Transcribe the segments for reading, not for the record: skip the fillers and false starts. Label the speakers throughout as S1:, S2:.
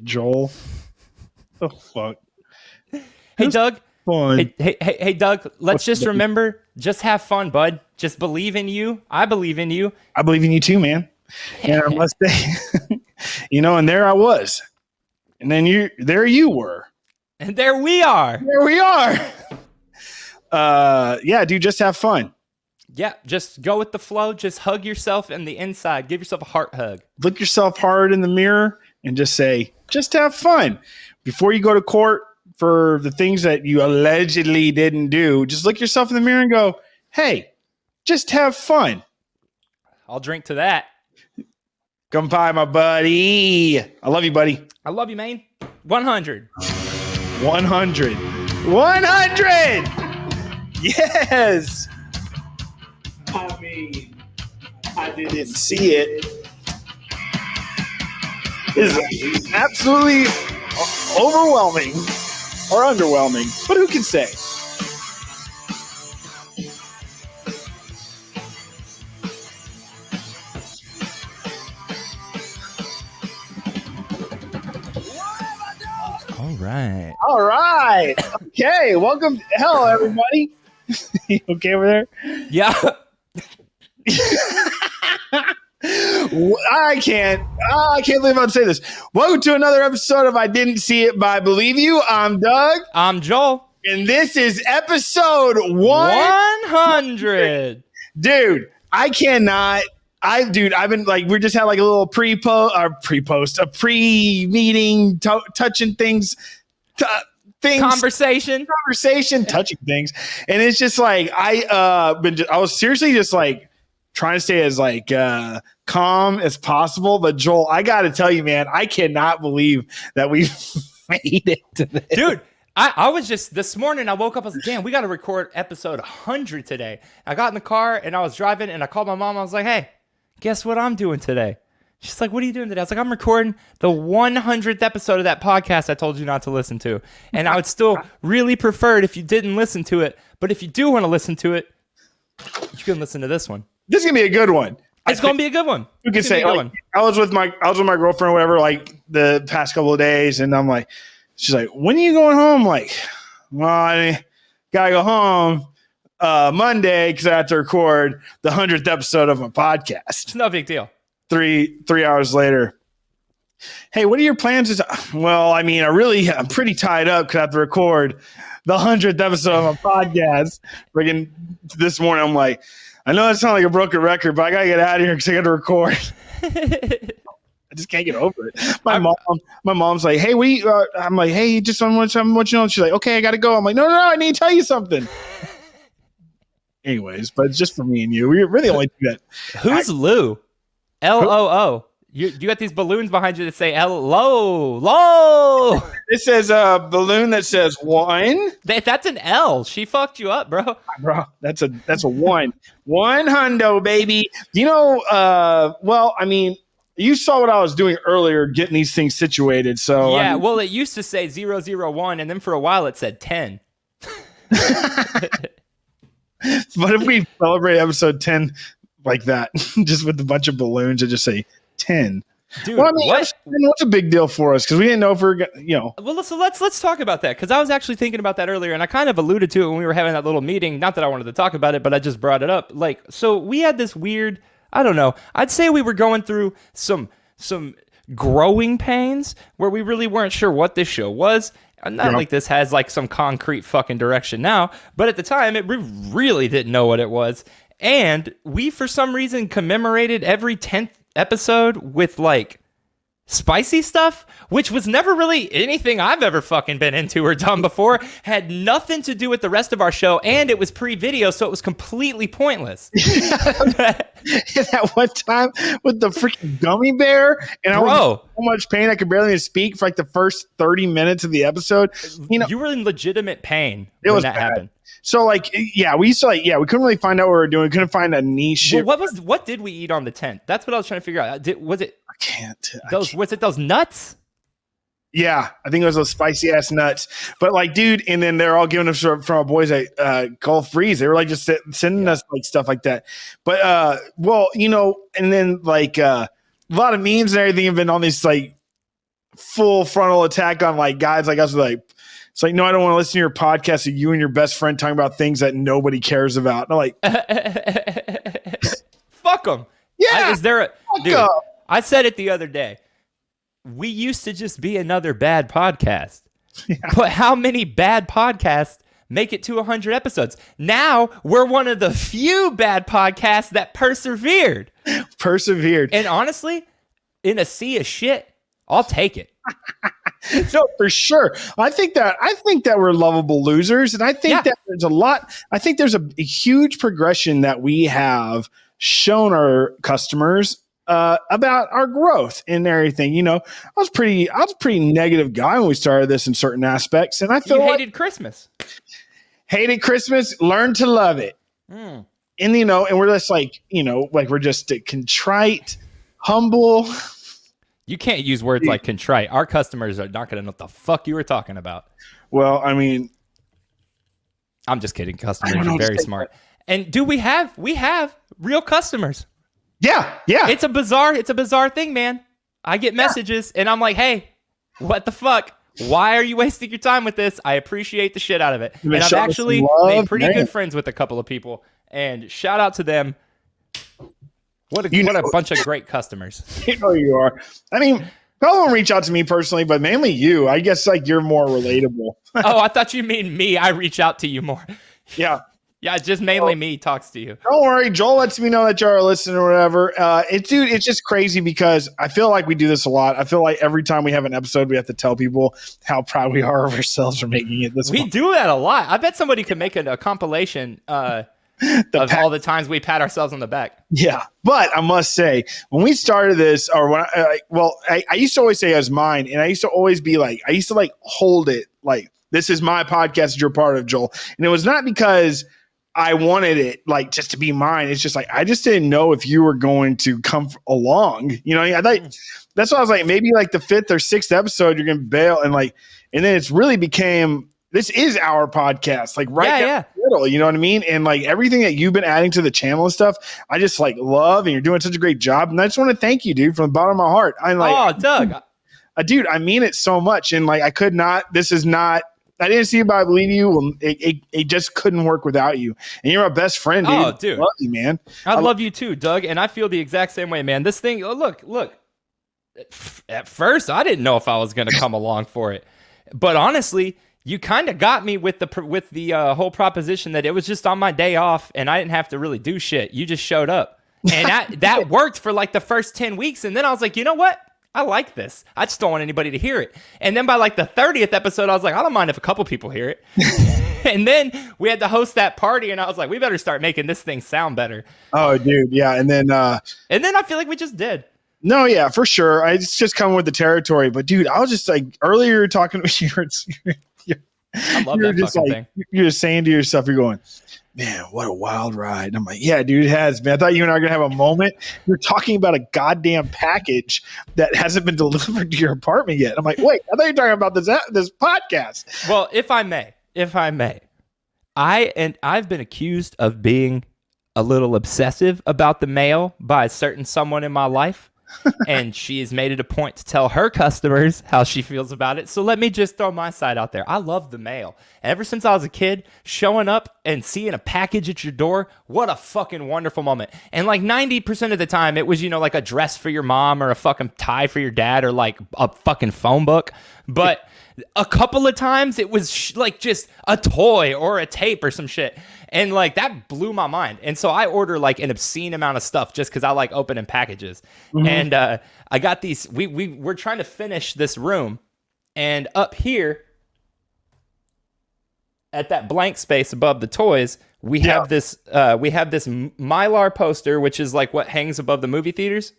S1: Joel. The fuck?
S2: Hey, Doug.
S1: Fun.
S2: Hey, Doug. Let's just remember, just have fun, bud. Just believe in you. I believe in you.
S1: I believe in you too, man. And I must say, and there I was. And then there you were.
S2: And there we are.
S1: There we are. Yeah, dude, just have fun.
S2: Yeah, just go with the flow. Just hug yourself in the inside. Give yourself a heart hug.
S1: Look yourself hard in the mirror and just say, just have fun. Before you go to court for the things that you allegedly didn't do, just look yourself in the mirror and go, hey, just have fun.
S2: I'll drink to that.
S1: Come by, my buddy. I love you, buddy.
S2: I love you, man. 100.
S1: 100. 100! Yes! I mean, I didn't see it. This is absolutely overwhelming or underwhelming, but who can say?
S2: All
S1: right. Okay. Welcome. Hello, everybody. You okay over there?
S2: Yeah.
S1: I can't believe I'm say this. Welcome to another episode of I Didn't See It, but I Believe You. I'm Doug.
S2: I'm Joel.
S1: And this is episode
S2: 100.
S1: Dude, I cannot. I've been like, we just had like a little pre-meeting, touching things,
S2: conversation,
S1: touching things. And it's just like, I was seriously just like trying to stay as like calm as possible. But Joel, I got to tell you, man, I cannot believe that we made it to this.
S2: Dude. I was just, this morning I woke up, I was like, damn, we got to record episode 100 today. I got in the car and I was driving and I called my mom. I was like, hey, guess what I'm doing today? She's like, what are you doing today? I was like, I'm recording the 100th episode of that podcast I told you not to listen to. And I would still really prefer it if you didn't listen to it. But if you do want to listen to it, you can listen to this one.
S1: This is going to be a good one.
S2: It's going to be a good one.
S1: You can say, like, I was with my girlfriend or whatever, like the past couple of days. And I'm like, she's like, when are you going home? I'm like, well, I gotta go home Monday because I have to record the 100th episode of my podcast.
S2: It's no big deal.
S1: 3 hours later. Hey, what are your plans? Well, I mean, I'm pretty tied up because I have to record the 100th episode of my podcast. Freaking this morning, I'm like, I know that sounds like a broken record, but I gotta get out of here because I got to record. I just can't get over it. My mom's like, hey, I'm like, hey, just want you know. She's like, okay, I got to go. I'm like, no, I need to tell you something. Anyways, but it's just for me and you. We're the only two that.
S2: Who's Lou? L-O-O. You got these balloons behind you that say L-O.
S1: It says a balloon that says 1.
S2: That's an L. She fucked you up, bro.
S1: Bro, that's a 1. 100, baby. Well, I mean, you saw what I was doing earlier, getting these things situated. So
S2: yeah, well, it used to say 001, and then for a while it said 10.
S1: But if we celebrate episode 10 like that, just with a bunch of balloons and just say 10,
S2: dude,
S1: well, I mean, what's a big deal for us? Because we didn't know if we're
S2: Well, so let's talk about that, because I was actually thinking about that earlier, and I kind of alluded to it when we were having that little meeting. Not that I wanted to talk about it, but I just brought it up. Like, so we had this weird. I don't know. I'd say we were going through some growing pains where we really weren't sure what this show was. Not like this has like some concrete fucking direction now, but at the time we really didn't know what it was. And we, for some reason, commemorated every 10th episode with like spicy stuff, which was never really anything I've ever fucking been into or done before. Had nothing to do with the rest of our show, and it was pre-video, so it was completely pointless.
S1: That one time with the freaking gummy bear, and I was in so much pain I could barely even speak for like the first 30 minutes of the episode.
S2: You were in legitimate pain when that happened.
S1: So like, yeah, we couldn't really find out what we were doing. We couldn't find a niche.
S2: Well, what did we eat on the 10th? That's what I was trying to figure out. Was it?
S1: I can't.
S2: Was it those nuts?
S1: Yeah, I think it was those spicy ass nuts. But like, dude, and then they're all giving us from our boys at Gulf Freeze. They were like just sending us like stuff like that. But well, and then like a lot of memes and everything have been on this like full frontal attack on like guys like us. Like, it's like, no, I don't want to listen to your podcast of you and your best friend talking about things that nobody cares about. And I'm like,
S2: fuck them.
S1: Yeah.
S2: Dude, I said it the other day. We used to just be another bad podcast. Yeah. But how many bad podcasts make it to 100 episodes? Now we're one of the few bad podcasts that persevered.
S1: And
S2: honestly, in a sea of shit, I'll take it.
S1: No, for sure. I think that we're lovable losers, and I think that there's a lot. I think there's a huge progression that we have shown our customers about our growth and everything. You know, I was pretty negative guy when we started this in certain aspects, and I feel
S2: hated Christmas.
S1: Hated Christmas. Learned to love it. And you know, and we're just like, you know, like we're just contrite, humble.
S2: You can't use words like contrite. Our customers are not going to know what the fuck you were talking about.
S1: Well, I mean,
S2: I'm just kidding. Customers are very smart. And do we have real customers?
S1: Yeah.
S2: It's a bizarre thing, man. I get messages and I'm like, hey, what the fuck? Why are you wasting your time with this? I appreciate the shit out of it. And I've actually made pretty good friends with a couple of people. And shout out to them. What a bunch of great customers.
S1: You know you are. I mean, people don't reach out to me personally, but mainly you. I guess like you're more relatable.
S2: Oh, I thought you mean me. I reach out to you more.
S1: Yeah.
S2: Yeah, just mainly me talks to you.
S1: Don't worry. Joel lets me know that you're listening or whatever. It's just crazy because I feel like we do this a lot. I feel like every time we have an episode, we have to tell people how proud we are of ourselves for making it this
S2: We
S1: month.
S2: do that a lot. I bet somebody could make a compilation of all the times we pat ourselves on the back.
S1: Yeah. But I must say, when we started this, or when I used to always say it was mine, and I used to always be like, I used to like hold it like, this is my podcast that you're part of, Joel. And it was not because I wanted it like just to be mine. It's just like, I just didn't know if you were going to come along. You know, I thought that's why I was like, maybe like the 5th or 6th episode, you're going to bail. And then it's really became, this is our podcast, like down the middle, you know what I mean? And like everything that you've been adding to the channel and stuff, I just like love, and you're doing such a great job. And I just want to thank you, dude, from the bottom of my heart. I'm like,
S2: Doug,
S1: dude, I mean it so much. And like, I didn't see it, but I believe you. It just couldn't work without you. And you're my best friend, dude.
S2: Oh, dude.
S1: I love you, man.
S2: I love you too, Doug. And I feel the exact same way, man. This thing, look. At first, I didn't know if I was going to come along for it. But honestly, you kind of got me with the whole proposition that it was just on my day off and I didn't have to really do shit. You just showed up. And that worked for like the first 10 weeks. And then I was like, you know what? I like this. I just don't want anybody to hear it. And then by like the 30th episode, I was like, I don't mind if a couple people hear it. And then we had to host that party, and I was like, we better start making this thing sound better.
S1: Oh, dude, yeah. And then I
S2: feel like we just did.
S1: No, yeah, for sure. It's just coming with the territory. But dude, I was just like earlier talking to you.
S2: I love that fucking thing.
S1: You're just saying to yourself, you're going, man, what a wild ride. And I'm like, yeah, dude, it has, man. I thought you and I were going to have a moment. You're talking about a goddamn package that hasn't been delivered to your apartment yet. I'm like, wait, I thought you were talking about this podcast.
S2: Well, if I may, I've been accused of being a little obsessive about the mail by a certain someone in my life. And she has made it a point to tell her customers how she feels about it. So let me just throw my side out there. I love the mail. Ever since I was a kid, showing up and seeing a package at your door, what a fucking wonderful moment. And like 90% of the time, it was, like a dress for your mom or a fucking tie for your dad or like a fucking phone book. But a couple of times, it was like just a toy or a tape or some shit. And like that blew my mind. And so I order like an obscene amount of stuff just because I like opening packages. Mm-hmm. And I got these. We're trying to finish this room, and up here at that blank space above the toys, we have this Mylar poster, which is like what hangs above the movie theaters.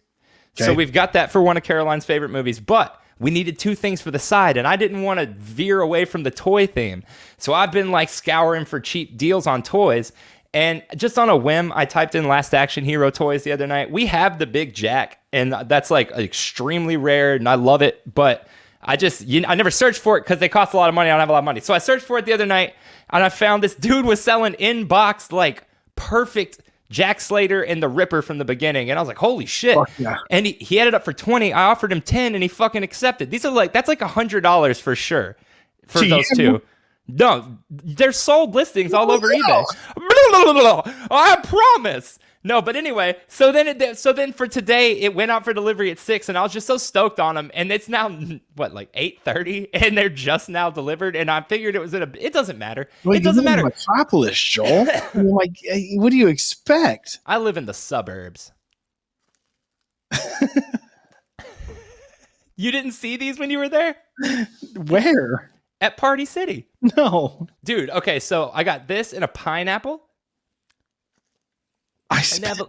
S2: Okay. So we've got that for one of Caroline's favorite movies, but we needed 2 things for the side, and I didn't want to veer away from the toy theme. So I've been like scouring for cheap deals on toys, and just on a whim, I typed in Last Action Hero toys the other night. We have the Big Jack, and that's like extremely rare, and I love it, but I never searched for it because they cost a lot of money. I don't have a lot of money. So I searched for it the other night, and I found this dude was selling in-box like perfect Jack Slater and the Ripper from the beginning. And I was like, holy shit.
S1: Fuck yeah.
S2: And he had it up for 20. I offered him 10 and he fucking accepted. These are like, that's like $100 for sure for those two. No, they're sold listings all over eBay. I promise. No, but anyway, so then for today, it went out for delivery at 6, and I was just so stoked on them. And it's now what, like 8:30, and they're just now delivered. And I figured it was it doesn't matter.
S1: Well,
S2: it doesn't matter.
S1: Metropolis, Joel. Like, what do you expect?
S2: I live in the suburbs. You didn't see these when you were there?
S1: Where?
S2: At Party City.
S1: No,
S2: dude. Okay, so I got this and a pineapple.
S1: And
S2: they have a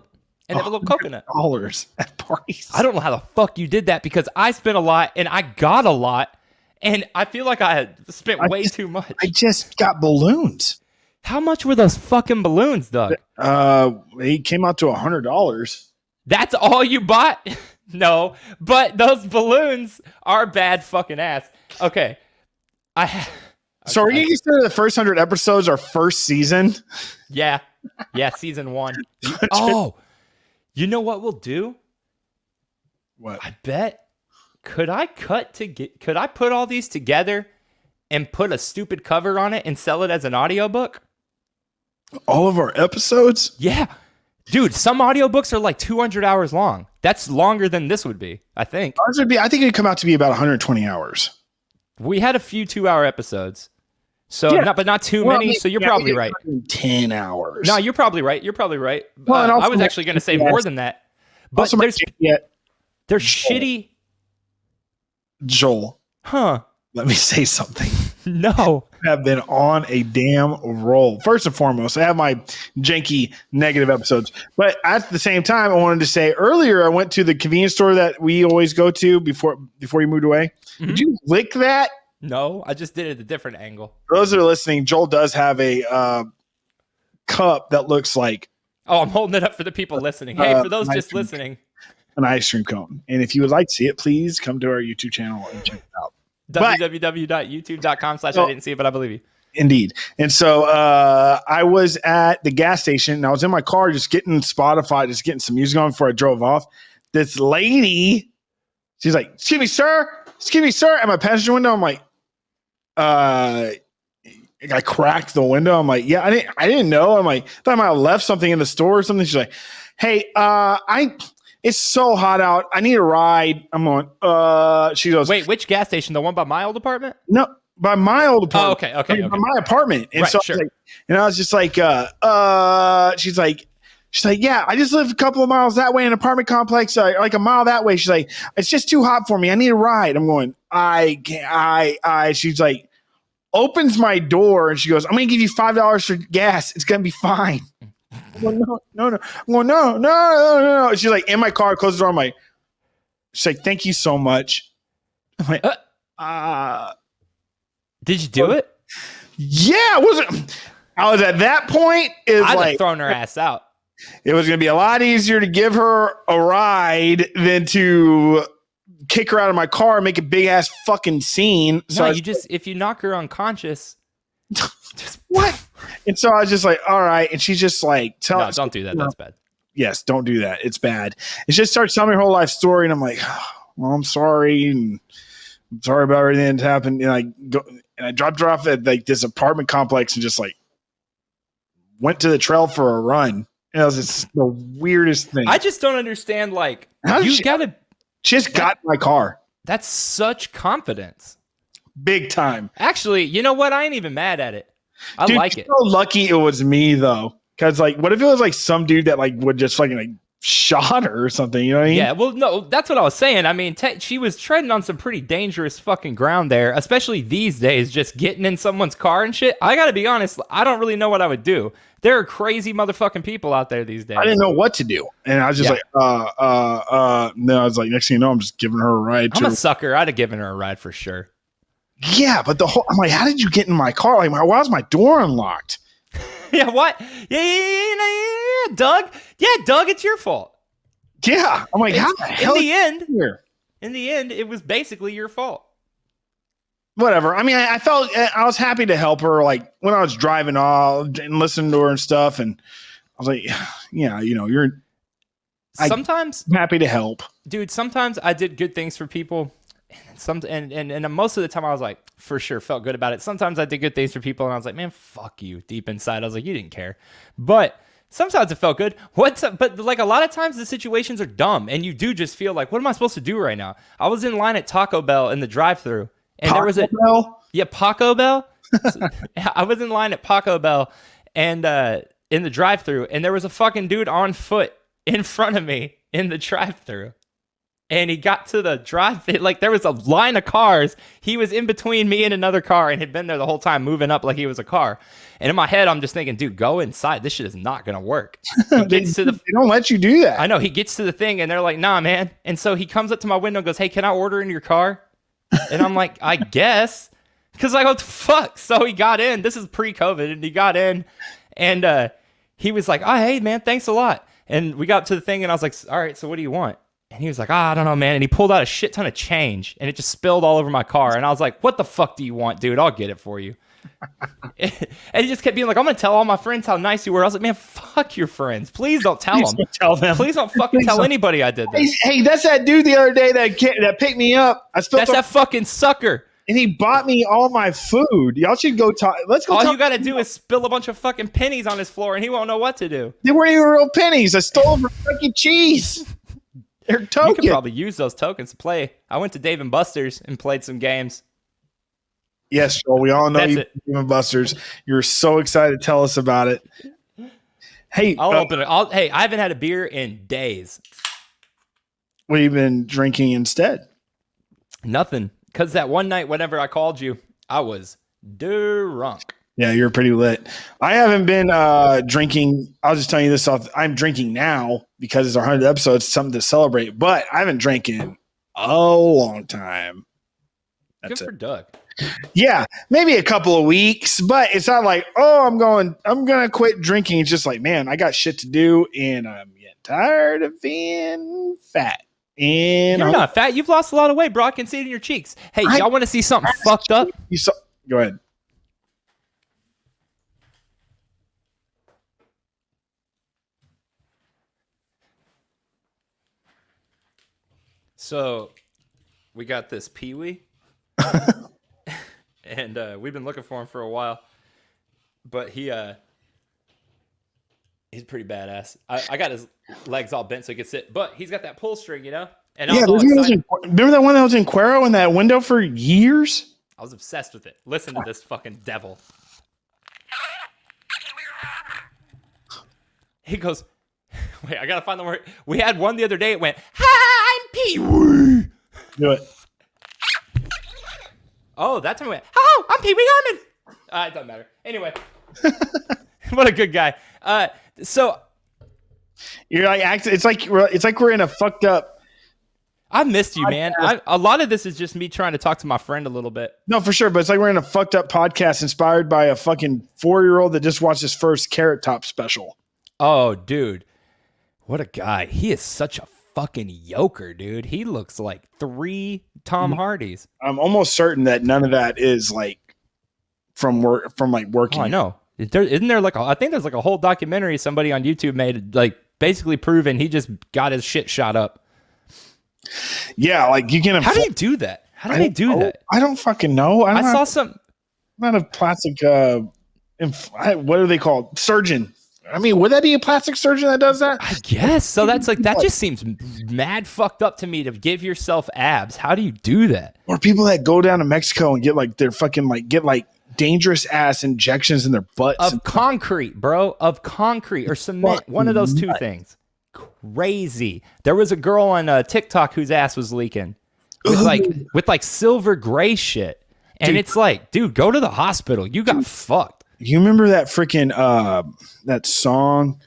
S2: little coconut.
S1: $100 at parties.
S2: I don't know how the fuck you did that because I spent a lot and I got a lot, and I feel like I had spent way too much.
S1: I just got balloons.
S2: How much were those fucking balloons, Doug?
S1: They came out to $100.
S2: That's all you bought? No, but those balloons are bad fucking ass. Okay.
S1: So are you consider the first 100 episodes our first season?
S2: Yeah. Yeah, season 1. Oh, you know what we'll do?
S1: What?
S2: I bet. Could I put all these together and put a stupid cover on it and sell it as an audiobook?
S1: All of our episodes?
S2: Yeah. Dude, some audiobooks are like 200 hours long. That's longer than this would be, I think.
S1: I think it'd come out to be about 120 hours.
S2: We had a few 2-hour episodes. So,
S1: yeah.
S2: but not too many. So you're probably right.
S1: 10 hours.
S2: No, you're probably right. You're probably right.
S1: Well,
S2: I was actually going to say more than that. But they're shitty.
S1: Joel.
S2: Huh.
S1: Let me say something.
S2: No.
S1: Have been on a damn roll. First and foremost, I have my janky negative episodes. But at the same time, I wanted to say earlier, I went to the convenience store that we always go to before you moved away. Mm-hmm. Did you lick that?
S2: No, I just did it at a different angle.
S1: For those that are listening, Joel does have a cup that looks like...
S2: Oh, I'm holding it up for the people listening. Hey, for those just listening.
S1: An ice cream cone. And if you would like to see it, please come to our YouTube channel and check it out.
S2: www.youtube.com/ I didn't see it, but I believe you.
S1: Indeed. And so I was at the gas station and I was in my car just getting Spotify, just getting some music on before I drove off. This lady, she's like, excuse me, sir. At my passenger window, I'm like, I cracked the window. I'm like, yeah, I didn't know. I'm like, thought I might have left something in the store or something. She's like, hey, it's so hot out. I need a ride. I'm going, she goes,
S2: wait, which gas station? The one by my old apartment?
S1: No, by my old apartment.
S2: Oh, okay.
S1: By my apartment. And
S2: right,
S1: so
S2: sure.
S1: I was just like, she's like, yeah, I just live a couple of miles that way in an apartment complex, like a mile that way. She's like, it's just too hot for me. I need a ride. I'm going, I can't, she's like, opens my door and she goes, I'm going to give you $5 for gas. It's going to be fine. I'm going, no. I'm going, no. She's like, in my car, closes the door. I'm like, she's like, thank you so much. I'm like,
S2: did you do it?
S1: Yeah, I was at that point.
S2: I'd have thrown her ass out.
S1: It was going to be a lot easier to give her a ride than to kick her out of my car and make a big ass fucking scene. So
S2: if you knock her unconscious.
S1: What? And so I was just like, all right. And she's just like,
S2: no, don't do that. That's bad.
S1: Yes, don't do that. It's bad. It just starts telling me her whole life story. And I'm like, oh, well, I'm sorry. And I'm sorry about everything that happened. And I dropped her off at like this apartment complex and just like went to the trail for a run. And it was just the weirdest thing.
S2: I just don't understand. Like,
S1: she just got in my car.
S2: That's such confidence.
S1: Big time.
S2: Actually, you know what? I ain't even mad at it. I like it.
S1: So lucky it was me though. Cause like, what if it was like some dude that like would just fucking like shot her or something? You know what I mean?
S2: Yeah. Well, no, that's what I was saying. I mean, she was treading on some pretty dangerous fucking ground there, especially these days, just getting in someone's car and shit. I gotta be honest. I don't really know what I would do. There are crazy motherfucking people out there these days.
S1: I didn't know what to do. And I was just like, no, I was like, next thing you know, I'm just giving her a ride.
S2: I'm a sucker. I'd have given her a ride for sure.
S1: Yeah, but I'm like, how did you get in my car? Like, why was my door unlocked?
S2: Yeah, what? Yeah, Doug. Yeah, Doug, it's your fault.
S1: Yeah. I'm like, how the hell?
S2: In the end, it was basically your fault.
S1: Whatever. I mean, I was happy to help her, like when I was driving all and listening to her and stuff. And was like, yeah, you're
S2: Sometimes,
S1: I'm happy to help.
S2: dude, sometimes I did good things for people. And most of the time I was like, for sure, felt good about it. Sometimes I did good things for people and I was like, man, fuck you. Deep inside, I was like, you didn't care. But sometimes it felt good. But like a lot of times the situations are dumb and you do just feel like, what am I supposed to do right now? I was in line at Taco Bell in the drive-thru and there was Paco Bell. I was in line at Paco Bell and in the drive-thru and there was a fucking dude on foot in front of me in the drive-thru. And he got to the like there was a line of cars. He was in between me and another car and had been there the whole time moving up like he was a car. And in my head, I'm just thinking, dude, go inside. This shit is not going to work.
S1: They don't let you do that.
S2: I know. He gets to the thing and they're like, nah, man. And so he comes up to my window and goes, hey, can I order in your car? And I'm like, I guess. Because I go, fuck. So he got in. This is pre-COVID. And he got in. And he was like, oh, hey, man, thanks a lot. And we got to the thing and I was like, all right, so what do you want? And he was like, I don't know, man. And he pulled out a shit ton of change and it just spilled all over my car. And I was like, what the fuck do you want, dude? I'll get it for you. And he just kept being like, I'm going to tell all my friends how nice you were. I was like, man, fuck your friends. Please don't tell them.
S1: Tell them.
S2: Please don't fucking tell anybody I did this.
S1: Hey, that's that dude the other day that picked me up.
S2: That's that fucking sucker.
S1: And he bought me all my food. Y'all should go talk. Let's go.
S2: All you got to do is spill a bunch of fucking pennies on his floor and he won't know what to do.
S1: They weren't even real pennies. I stole them from fucking cheese. They're tokens.
S2: You could probably use those tokens to play. I went to Dave & Buster's and played some games.
S1: Yes, Joel, we all know you, Dave & Buster's. You're so excited to tell us about it. Hey,
S2: I'll open it. Hey, I haven't had a beer in days.
S1: What have you been drinking instead?
S2: Nothing. Because that one night, whenever I called you, I was drunk.
S1: Yeah, you're pretty lit. I haven't been drinking. I'll just tell you this off. I'm drinking now because it's our 100th episode. It's something to celebrate. But I haven't drank in a long time. That's
S2: Good for Doug.
S1: Yeah, maybe a couple of weeks. But it's not like, oh, I'm going to quit drinking. It's just like, man, I got shit to do. And I'm getting tired of being fat. And
S2: you're not fat. You've lost a lot of weight, bro. I can see it in your cheeks. Hey, y'all want to see something fucked up?
S1: Go ahead.
S2: So, we got this Pee-wee, and we've been looking for him for a while. But he's pretty badass. I got his legs all bent so he could sit, but he's got that pull string, you know. And
S1: yeah, remember that one that was in Cuero in that window for years?
S2: I was obsessed with it. Listen to this fucking devil. He goes, wait, I gotta find the word. We had one the other day. It went, hi, I'm Pee-wee.
S1: Do it.
S2: Oh, that time it went, hello, I'm Pee-wee Herman. It doesn't matter. Anyway, what a good guy. So
S1: you're like, it's like we're in a fucked up.
S2: I missed you, man. A lot of this is just me trying to talk to my friend a little bit.
S1: No, for sure. But it's like we're in a fucked up podcast inspired by a fucking 4-year-old that just watched his first Carrot Top special.
S2: Oh, dude. What a guy. He is such a fucking yoker, dude. He looks like 3 Tom Hardys.
S1: I'm almost certain that none of that is like from working.
S2: Oh, I know. Isn't there like I think there's like a whole documentary somebody on YouTube made, like basically proving he just got his shit shot up.
S1: Yeah, like you can.
S2: How do you do that? How do they do that?
S1: I don't fucking know.
S2: I saw some.
S1: I'm not a plastic. What are they called? Surgeon. I mean, would that be a plastic surgeon that does that?
S2: I guess so. That's like that. Just seems mad fucked up to me to give yourself abs. How do you do that?
S1: Or people that go down to Mexico and get like their fucking get dangerous ass injections in their butts
S2: of concrete, bro. Of concrete or cement. One of those two things. Crazy. There was a girl on TikTok whose ass was leaking with like silver gray shit, and dude, it's like, dude, go to the hospital. You got fucked.
S1: You remember that freaking that song?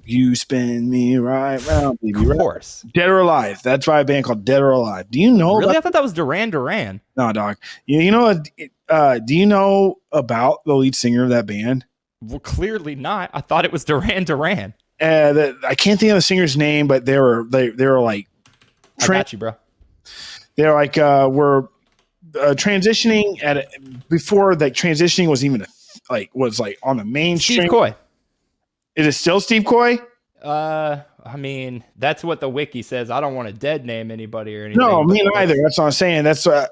S1: You spin me right round, baby.
S2: Of course.
S1: Right? Dead or Alive. That's by a band called Dead or Alive. Do you know?
S2: Really? I thought that was Duran Duran.
S1: No, dog. You know? Do you know about the lead singer of that band?
S2: Well, clearly not. I thought it was Duran Duran.
S1: I can't think of the singer's name, but they were like.
S2: I got you, bro.
S1: They're like we're transitioning before like transitioning was even was like on the mainstream.
S2: Steve Coy.
S1: Is it still Steve Coy?
S2: I mean, that's what the wiki says. I don't want to dead name anybody or anything.
S1: No, me neither. That's what I'm saying. That's I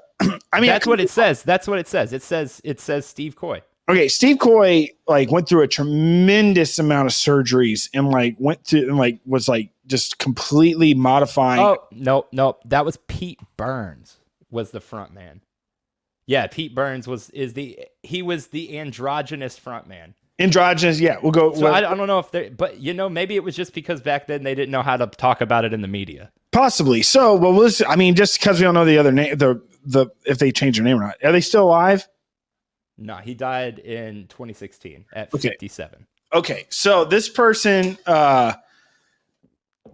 S1: mean,
S2: that's what it says. That's what it says. It says Steve Coy.
S1: Okay, Steve Coy like went through a tremendous amount of surgeries and like went to and like was like just completely modifying.
S2: Oh, no. That was Pete Burns was the front man. Yeah, Pete Burns was the androgynous front man.
S1: Androgynous, yeah. We'll go.
S2: So I don't know if they, but maybe it was just because back then they didn't know how to talk about it in the media.
S1: Possibly. So, well, listen, I mean, just because we don't know the other name, the if they changed their name or not, are they still alive?
S2: No, he died in 2016 at 57.
S1: Okay, so this person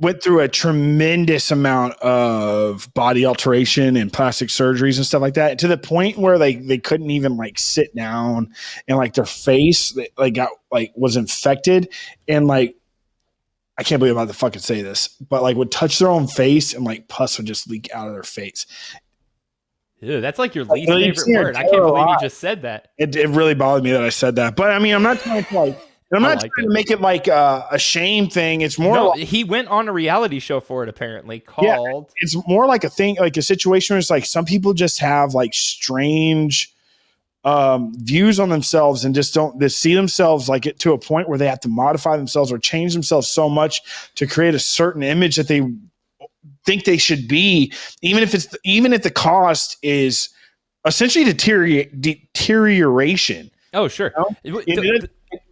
S1: went through a tremendous amount of body alteration and plastic surgeries and stuff like that, to the point where they couldn't even like sit down, and like their face like got like was infected, and like I can't believe I'm about to fucking say this, but like would touch their own face and like pus would just leak out of their face.
S2: Ew, that's like your least favorite word. I can't believe you just said that.
S1: It really bothered me that I said that, but I mean, I'm not trying to like. I'm not trying to make it like a shame thing. It's more
S2: he went on a reality show for it, apparently, called...
S1: Yeah, it's more like a thing, like a situation where it's like some people just have like strange views on themselves and just don't see themselves like it to a point where they have to modify themselves or change themselves so much to create a certain image that they think they should be, even if the cost is essentially deterioration.
S2: Oh, sure.
S1: You know?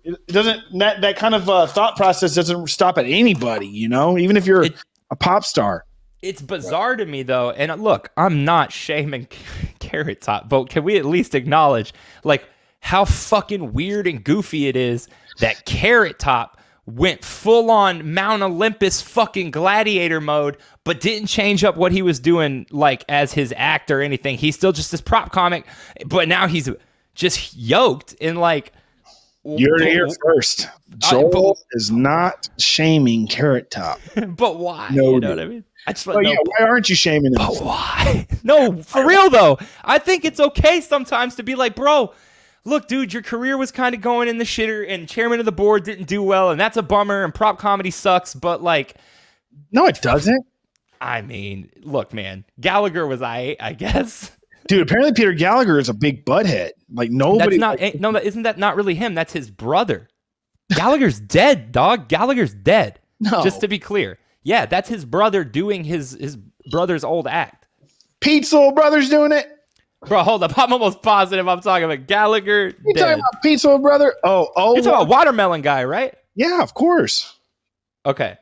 S1: It doesn't that kind of thought process doesn't stop at anybody, you know, even if you're a pop star.
S2: It's bizarre to me though. And look, I'm not shaming Carrot Top, but can we at least acknowledge like how fucking weird and goofy it is that Carrot Top went full on Mount Olympus fucking gladiator mode, but didn't change up what he was doing like as his act or anything. He's still just this prop comic, but now he's just yoked in like...
S1: You're here first. Joel is not shaming Carrot Top.
S2: But why?
S1: No,
S2: you know what I mean? I just
S1: why aren't you shaming him?
S2: But why? No, for real though. I think it's okay sometimes to be like, bro, look, dude, your career was kind of going in the shitter and chairman of the board didn't do well, and that's a bummer, and prop comedy sucks, but like...
S1: No, it doesn't.
S2: I mean, look, man, Gallagher was I guess.
S1: Dude, apparently Peter Gallagher is a big butthead. Like nobody.
S2: Isn't that not really him? That's his brother. Gallagher's dead, dog. Gallagher's dead.
S1: No.
S2: Just to be clear. Yeah, that's his brother doing his brother's old act.
S1: Pete's little brother's doing it?
S2: Bro, hold up. I'm almost positive I'm talking about Gallagher.
S1: You talking about Pete's little brother? Oh.
S2: You're talking about Watermelon Guy, right?
S1: Yeah, of course.
S2: Okay.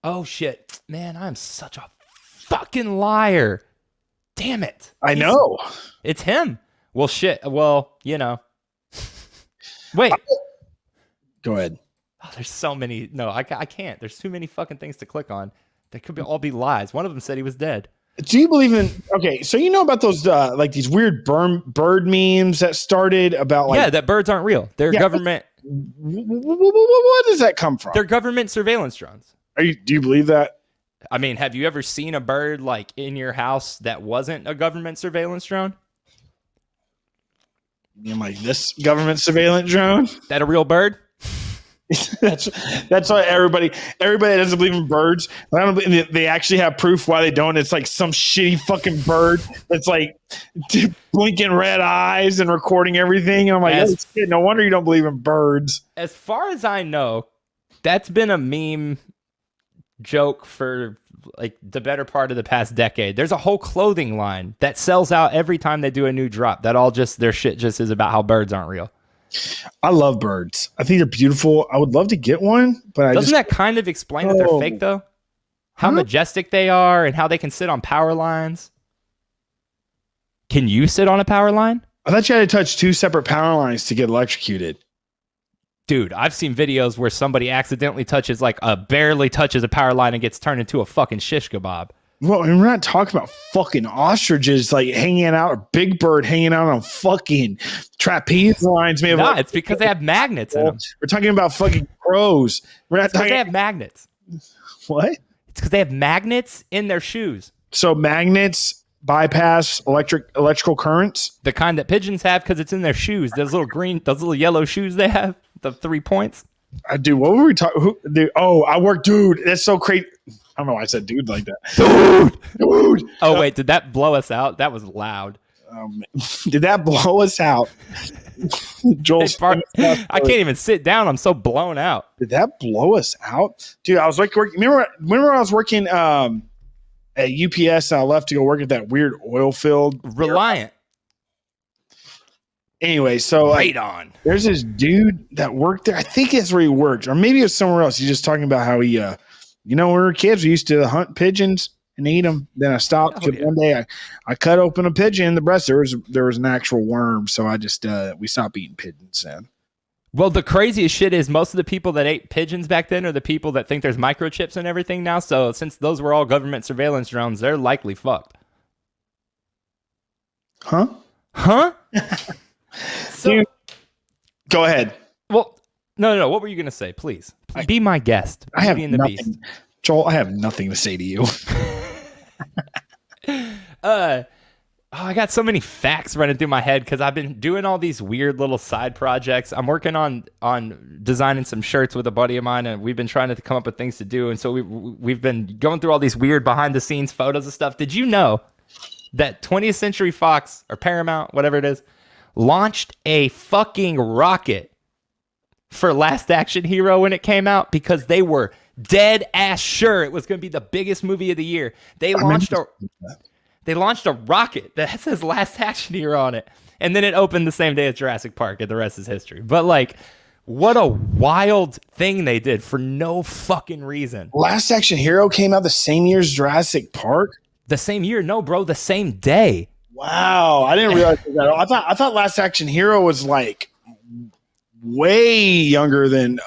S2: Oh, shit. Man, I'm such a fucking liar. Damn it.
S1: I know.
S2: It's him. Well, shit. Well, you know. Wait.
S1: Go ahead.
S2: Oh, there's so many. No, I can't. There's too many fucking things to click on. They could all be lies. One of them said he was dead.
S1: Do you believe in... Okay, so you know about those like these weird bird memes that started about like...
S2: Yeah, that birds aren't real. They're government...
S1: What does that come from?
S2: They're government surveillance drones.
S1: Do you believe that?
S2: I mean, have you ever seen a bird like in your house that wasn't a government surveillance drone?
S1: You mean like this government surveillance drone?
S2: That a real bird?
S1: that's why everybody doesn't believe in birds. I don't believe, they actually have proof why they don't. It's like some shitty fucking bird that's like blinking red eyes and recording everything. And I'm like, no wonder you don't believe in birds.
S2: As far as I know, that's been a meme joke for like the better part of the past decade. There's a whole clothing line that sells out every time they do a new drop. That all just their shit just is about how birds aren't real.
S1: I love birds. I think they're beautiful. I would love to get one, but
S2: doesn't that kind of explain that they're fake though? How majestic they are and how they can sit on power lines. Can you sit on a power line?
S1: I thought you had to touch two separate power lines to get electrocuted.
S2: Dude, I've seen videos where somebody accidentally barely touches a power line and gets turned into a fucking shish kebab.
S1: Well, we're not talking about fucking ostriches like hanging out, or Big Bird hanging out on fucking trapeze lines.
S2: No, it's because they have magnets in them.
S1: We're talking about fucking crows. We're not talking.
S2: They have magnets.
S1: What?
S2: It's because they have magnets in their shoes.
S1: So magnets bypass electrical currents.
S2: The kind that pigeons have because it's in their shoes. Those little yellow shoes they have. The 3 points.
S1: Dude, what were we talking? Oh, I work, dude. That's so crazy. I don't know why I said dude like that. Dude.
S2: Oh, wait, did that blow us out? That was loud.
S1: Did that blow us out? Joel's
S2: I can't even sit down. I'm so blown out.
S1: Did that blow us out? Dude, I was like, remember I was working at UPS and I left to go work at that weird oil field?
S2: Reliant.
S1: Anyway, so there's this dude that worked there. I think that's where he worked, or maybe it was somewhere else. He's just talking about how he, when we were kids, we used to hunt pigeons and eat them. Then I stopped. One day I cut open a pigeon in the breast. There was an actual worm, so I just we stopped eating pigeons then.
S2: Well, the craziest shit is most of the people that ate pigeons back then are the people that think there's microchips and everything now. So since those were all government surveillance drones, they're likely fucked.
S1: Huh?
S2: So,
S1: dude, go ahead.
S2: Well, no. What were you gonna say? Please be my guest.
S1: I have
S2: Beauty and the
S1: nothing,
S2: Beast.
S1: Joel. I have nothing to say to you.
S2: I got so many facts running through my head because I've been doing all these weird little side projects. I'm working on designing some shirts with a buddy of mine, and we've been trying to come up with things to do. And so we've been going through all these weird behind the scenes photos and stuff. Did you know that 20th Century Fox or Paramount, whatever it is, launched a fucking rocket for Last Action Hero when it came out because they were dead ass sure it was going to be the biggest movie of the year. They launched a rocket that says Last Action Hero on it, and then it opened the same day as Jurassic Park, and the rest is history. But like, what a wild thing they did for no fucking reason.
S1: Last Action Hero came out the same year as Jurassic Park?
S2: The same year? No, bro, the same day.
S1: Wow, I didn't realize that. I thought Last Action Hero was like way younger than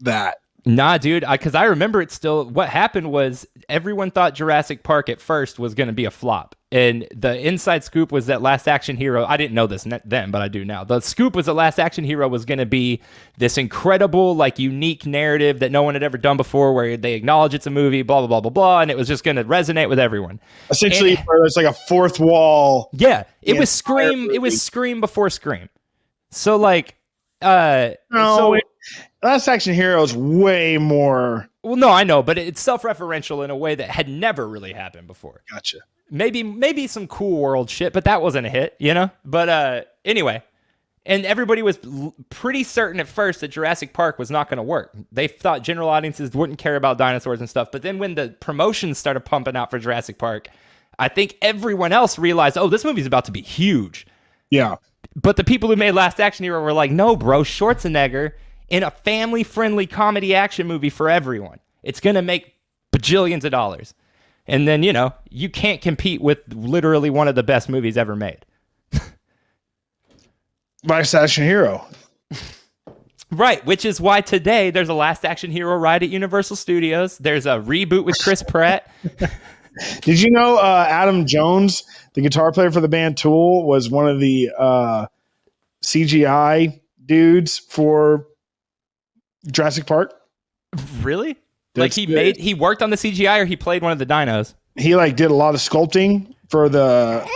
S1: that.
S2: Nah, dude, because I remember it still. What happened was everyone thought Jurassic Park at first was going to be a flop. And the inside scoop was that Last Action Hero, I didn't know this then, but I do now. The scoop was that Last Action Hero was going to be this incredible, like, unique narrative that no one had ever done before where they acknowledge it's a movie, blah, blah, blah, blah, blah, and it was just going to resonate with everyone.
S1: Essentially, there's like a fourth wall.
S2: Yeah, it was Scream. It was Scream before Scream. So, like,
S1: Last Action Hero is way more.
S2: Well, no, I know, but it's self-referential in a way that had never really happened before.
S1: Gotcha.
S2: Maybe some cool world shit, but that wasn't a hit, you know? But anyway, and everybody was pretty certain at first that Jurassic Park was not going to work. They thought general audiences wouldn't care about dinosaurs and stuff, but then when the promotions started pumping out for Jurassic Park, I think everyone else realized, oh, this movie's about to be huge.
S1: Yeah.
S2: But the people who made Last Action Hero were like, no, bro, Schwarzenegger in a family-friendly comedy action movie for everyone. It's going to make bajillions of dollars. And then, you can't compete with literally one of the best movies ever made.
S1: Last Action Hero.
S2: Right, which is why today there's a Last Action Hero ride at Universal Studios. There's a reboot with Chris Pratt.
S1: Did you know Adam Jones, the guitar player for the band Tool, was one of the CGI dudes for Jurassic Park?
S2: Really? Like he worked on the CGI, or he played one of the dinos?
S1: He did a lot of sculpting for the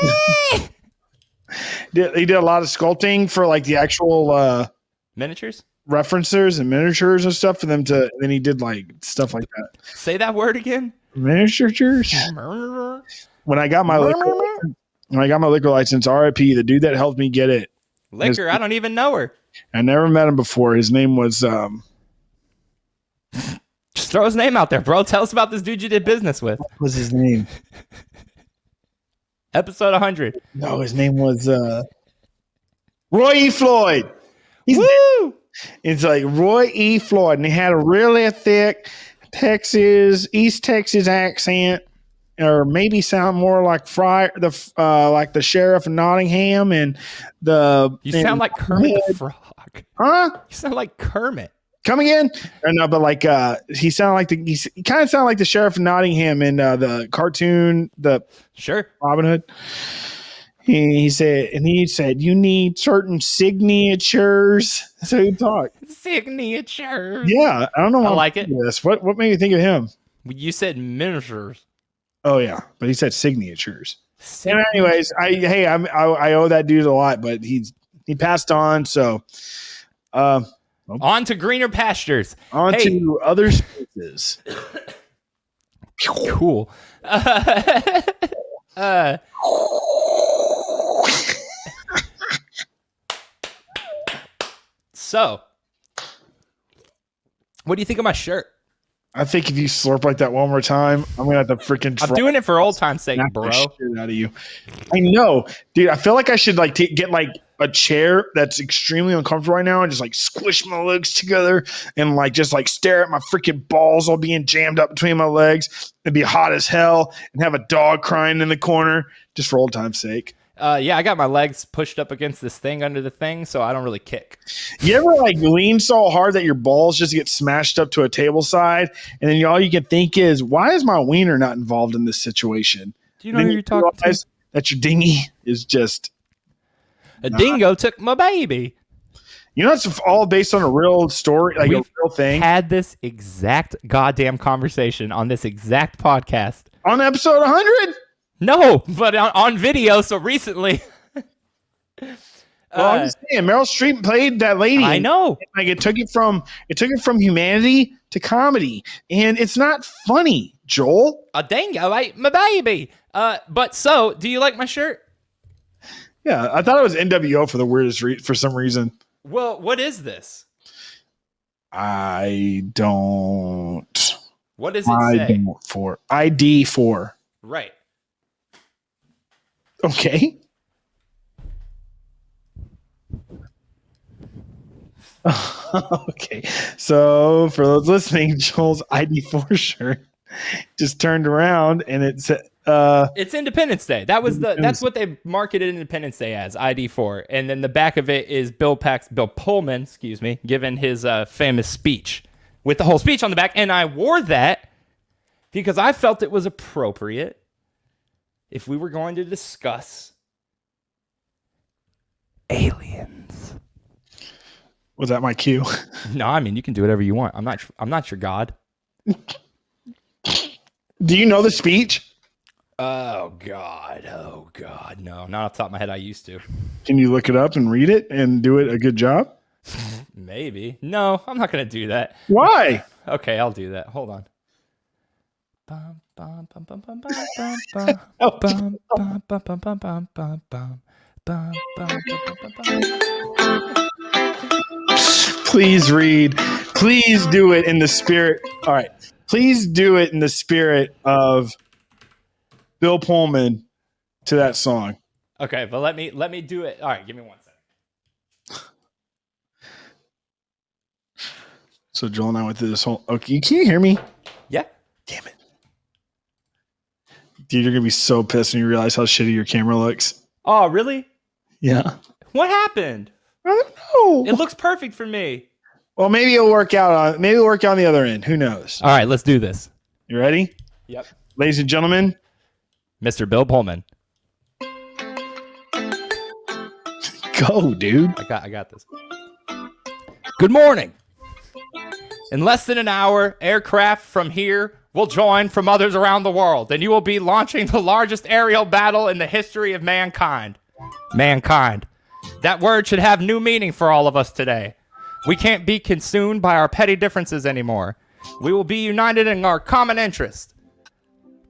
S1: he did a lot of sculpting for the actual
S2: miniatures,
S1: referencers and miniatures and stuff for them to. Then he did stuff like that.
S2: Say that word again.
S1: Miniatures. When I got my liquor license, RIP, the dude that helped me get it.
S2: Liquor, I don't even know her.
S1: I never met him before. His name was
S2: just throw his name out there, bro. Tell us about this dude you did business with.
S1: What was his name?
S2: Episode 100.
S1: No, his name was Roy E. Floyd.
S2: Woo!
S1: It's like Roy E. Floyd, and he had a really thick East Texas accent, or maybe sound more like like the sheriff of Nottingham, and
S2: You sound like Kermit the Frog.
S1: Huh?
S2: You sound like Kermit.
S1: Come again? Or no, but he sounded like he kind of sounded like the sheriff of Nottingham in the cartoon, the Robin Hood. He said, you need certain signatures. That's how he talked.
S2: Signatures.
S1: Yeah, I don't know why
S2: I like it.
S1: This. What made you think of him?
S2: You said miniatures.
S1: Oh yeah, but he said signatures. And anyways, I owe that dude a lot, but he passed on. So, Nope.
S2: On to greener pastures.
S1: On
S2: Hey.
S1: to other spaces.
S2: Cool. So, what do you think of my shirt?
S1: I think if you slurp like that one more time, I'm gonna have to freaking.
S2: I'm doing it for old time's sake,
S1: knock
S2: bro.
S1: the shit out of you. I know, dude. I feel like I should like get like a chair that's extremely uncomfortable right now and just like squish my legs together and like just like stare at my freaking balls all being jammed up between my legs and be hot as hell and have a dog crying in the corner just for old time's sake.
S2: Yeah, I got my legs pushed up against this thing under the thing, so I don't really kick.
S1: You ever like lean so hard that your balls just get smashed up to a table side, and then all you can think is, why is my wiener not involved in this situation?
S2: Do you know who you're talking to?
S1: That your dinghy is just
S2: a dingo took my baby.
S1: You know, it's all based on a real story, like
S2: We've
S1: a real thing.
S2: Had this exact goddamn conversation on this exact podcast
S1: On episode 100.
S2: No, but on video. So recently.
S1: Well, I'm just saying, Meryl Streep played that lady.
S2: I know.
S1: Like it took it from humanity to comedy, and it's not funny, Joel.
S2: A dingo ate my baby. But so, do you like my shirt?
S1: Yeah, I thought it was NWO for the weirdest for some reason.
S2: Well, what is this?
S1: I don't.
S2: What does it say?
S1: For ID4.
S2: Right.
S1: Okay. Okay. So for those listening, Joel's ID4 shirt just turned around and it said
S2: it's Independence Day. That's what they marketed Independence Day as, ID4. And then the back of it is Bill Pullman, giving his famous speech with the whole speech on the back. And I wore that because I felt it was appropriate if we were going to discuss aliens.
S1: Was that my cue?
S2: No, I mean, you can do whatever you want. I'm not your god.
S1: Do you know the speech?
S2: Oh God. No, not off the top of my head. I used to.
S1: Can you look it up and read it and do it a good job?
S2: Maybe. No, I'm not going to do that.
S1: Why?
S2: Okay, I'll do that. Hold on.
S1: Please read. Please do it in the spirit. All right. Please do it in the spirit of Bill Pullman to that song.
S2: Okay, but let me do it. All right, give me 1 second.
S1: So Joel and I went through this whole. Okay, can you hear me?
S2: Yeah.
S1: Damn it, dude! You're gonna be so pissed when you realize how shitty your camera looks.
S2: Oh, really?
S1: Yeah.
S2: What happened?
S1: I don't know.
S2: It looks perfect for me.
S1: Well, maybe it'll work out on. Maybe it'll work out on the other end. Who knows?
S2: All right, let's do this.
S1: You ready?
S2: Yep.
S1: Ladies and gentlemen,
S2: Mr. Bill Pullman.
S1: go, dude.
S2: I got this. Good morning. In less than an hour, aircraft from here will join from others around the world, and you will be launching the largest aerial battle in the history of mankind. Mankind. That word should have new meaning for all of us today. We can't be consumed by our petty differences anymore. We will be united in our common interest.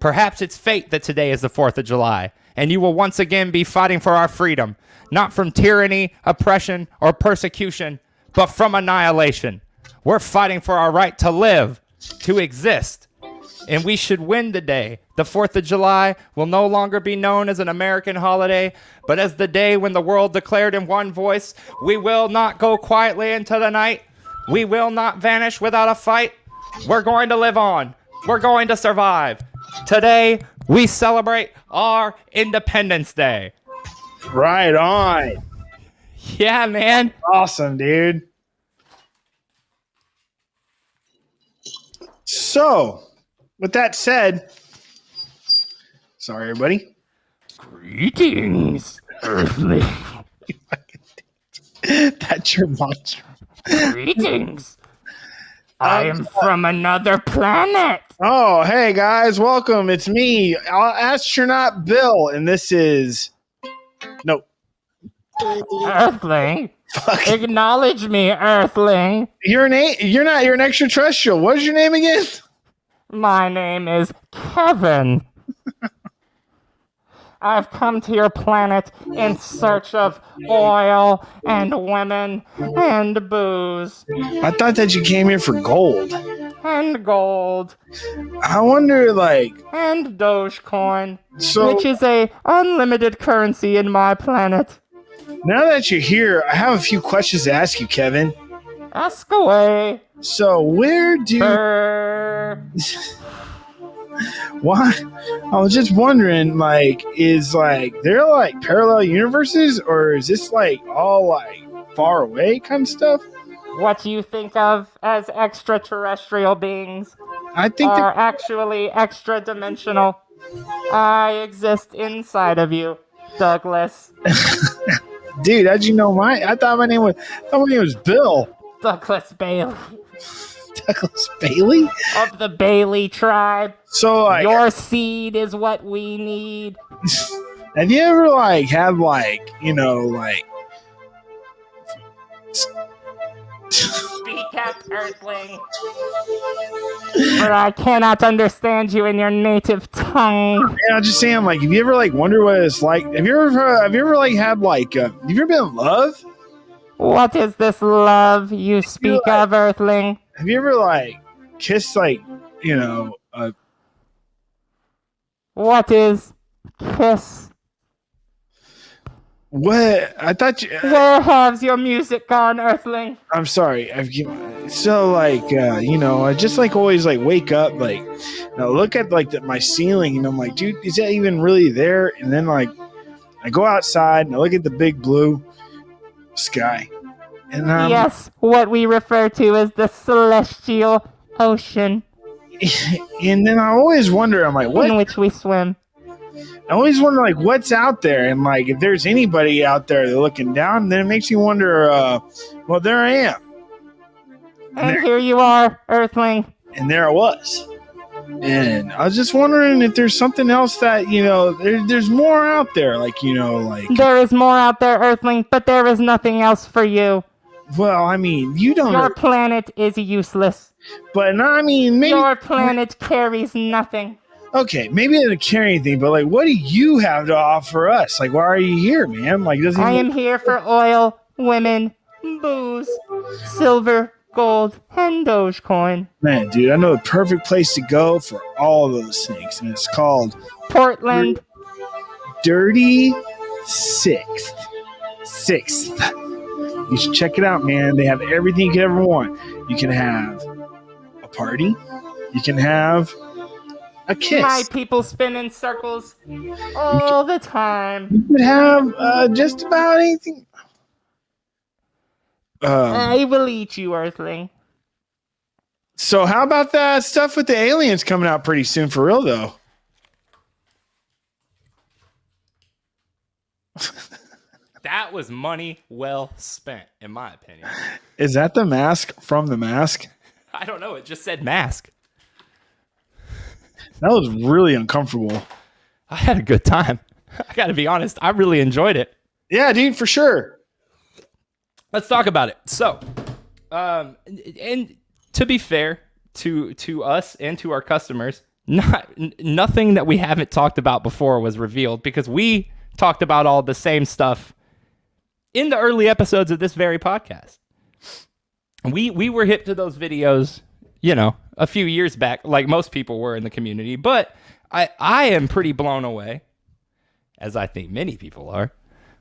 S2: Perhaps it's fate that today is the 4th of July, and you will once again be fighting for our freedom, not from tyranny, oppression, or persecution, but from annihilation. We're fighting for our right to live, to exist, and we should win the day. The 4th of July will no longer be known as an American holiday, but as the day when the world declared in one voice, we will not go quietly into the night. We will not vanish without a fight. We're going to live on. We're going to survive. Today, we celebrate our Independence Day.
S1: Right on.
S2: Yeah, man.
S1: Awesome, dude. So, with that said, sorry, everybody.
S2: Greetings, Earthling.
S1: That's your monster.
S2: Greetings. I am from another planet.
S1: Oh, hey, guys. Welcome. It's me, Astronaut Bill, and this is... No.
S2: Earthling.
S1: fuck?
S2: Acknowledge me, Earthling.
S1: You're an extraterrestrial. What is your name again?
S2: My name is Kevin. I've come to your planet in search of oil and women and booze
S1: I thought that you came here for gold.
S2: and gold
S1: I wonder, like,
S2: and Dogecoin,
S1: so
S2: which is a unlimited currency in my planet.
S1: now that you're here, I have a few questions to ask you, Kevin.
S2: Ask away.
S1: So where do why? I was just wondering, like, is like there like parallel universes, or is this like all like far away kind of stuff?
S2: What you think of as extraterrestrial beings
S1: I think
S2: are actually extra-dimensional. I exist inside of you, Douglas.
S1: dude, how'd you know I thought my name was Bill.
S2: Douglas Bailey
S1: Douglas Bailey?
S2: of the Bailey tribe.
S1: So like,
S2: Your seed is what we need.
S1: have you ever like had like, you know, like
S2: Speak up, Earthling. For I cannot understand you in your native tongue.
S1: yeah, I'm just saying, like, have you ever like wondered what it's like? Have you ever like had like have you ever been in love?
S2: What is this love you speak of, Earthling?
S1: Have you ever like kissed like, you know,
S2: What is kiss?
S1: what? I thought you.
S2: Where has your music gone, Earthling?
S1: I'm sorry. So like, you know, I just like always like wake up like, and I look at like my ceiling and I'm like, dude, is that even really there? And then like, I go outside and I look at the big blue sky, and
S2: Yes, what we refer to as the celestial ocean
S1: and then I always wonder, I'm like, what?
S2: in which we swim.
S1: I always wonder like what's out there, and like if there's anybody out there looking down, then it makes you wonder. Well, there I am,
S2: And here you are, Earthling.
S1: and there I was, and I was just wondering if there's something else that, you know, there's more out there, like, you know, like.
S2: There is more out there, Earthling, but there is nothing else for you.
S1: Well, I mean, you don't
S2: Your
S1: know,
S2: planet is useless.
S1: but no, I mean, maybe.
S2: Your planet carries nothing.
S1: Okay, maybe it doesn't carry anything, but like, what do you have to offer us? Like, why are you here, man? Like, doesn't
S2: I am here for oil, women, booze, silver, gold, and Dogecoin.
S1: man, dude, I know the perfect place to go for all of those things, and it's called
S2: Portland.
S1: Dirty Sixth. You should check it out, man. They have everything you could ever want. You can have a party. You can have a kiss.
S2: My people spin in circles all the time.
S1: You could have just about anything.
S2: I will eat you, Earthling.
S1: So how about that stuff with the aliens coming out pretty soon for real, though?
S2: That was money well spent, in my opinion.
S1: Is that the mask from The Mask?
S2: I don't know. It just said mask.
S1: That was really uncomfortable.
S2: I had a good time. I got to be honest. I really enjoyed it.
S1: Yeah, dude, for sure.
S2: Let's talk about it. So, and to be fair to us and to our customers, nothing that we haven't talked about before was revealed, because we talked about all the same stuff in the early episodes of this very podcast. We were hip to those videos, you know, a few years back, like most people were in the community, but I am pretty blown away, as I think many people are,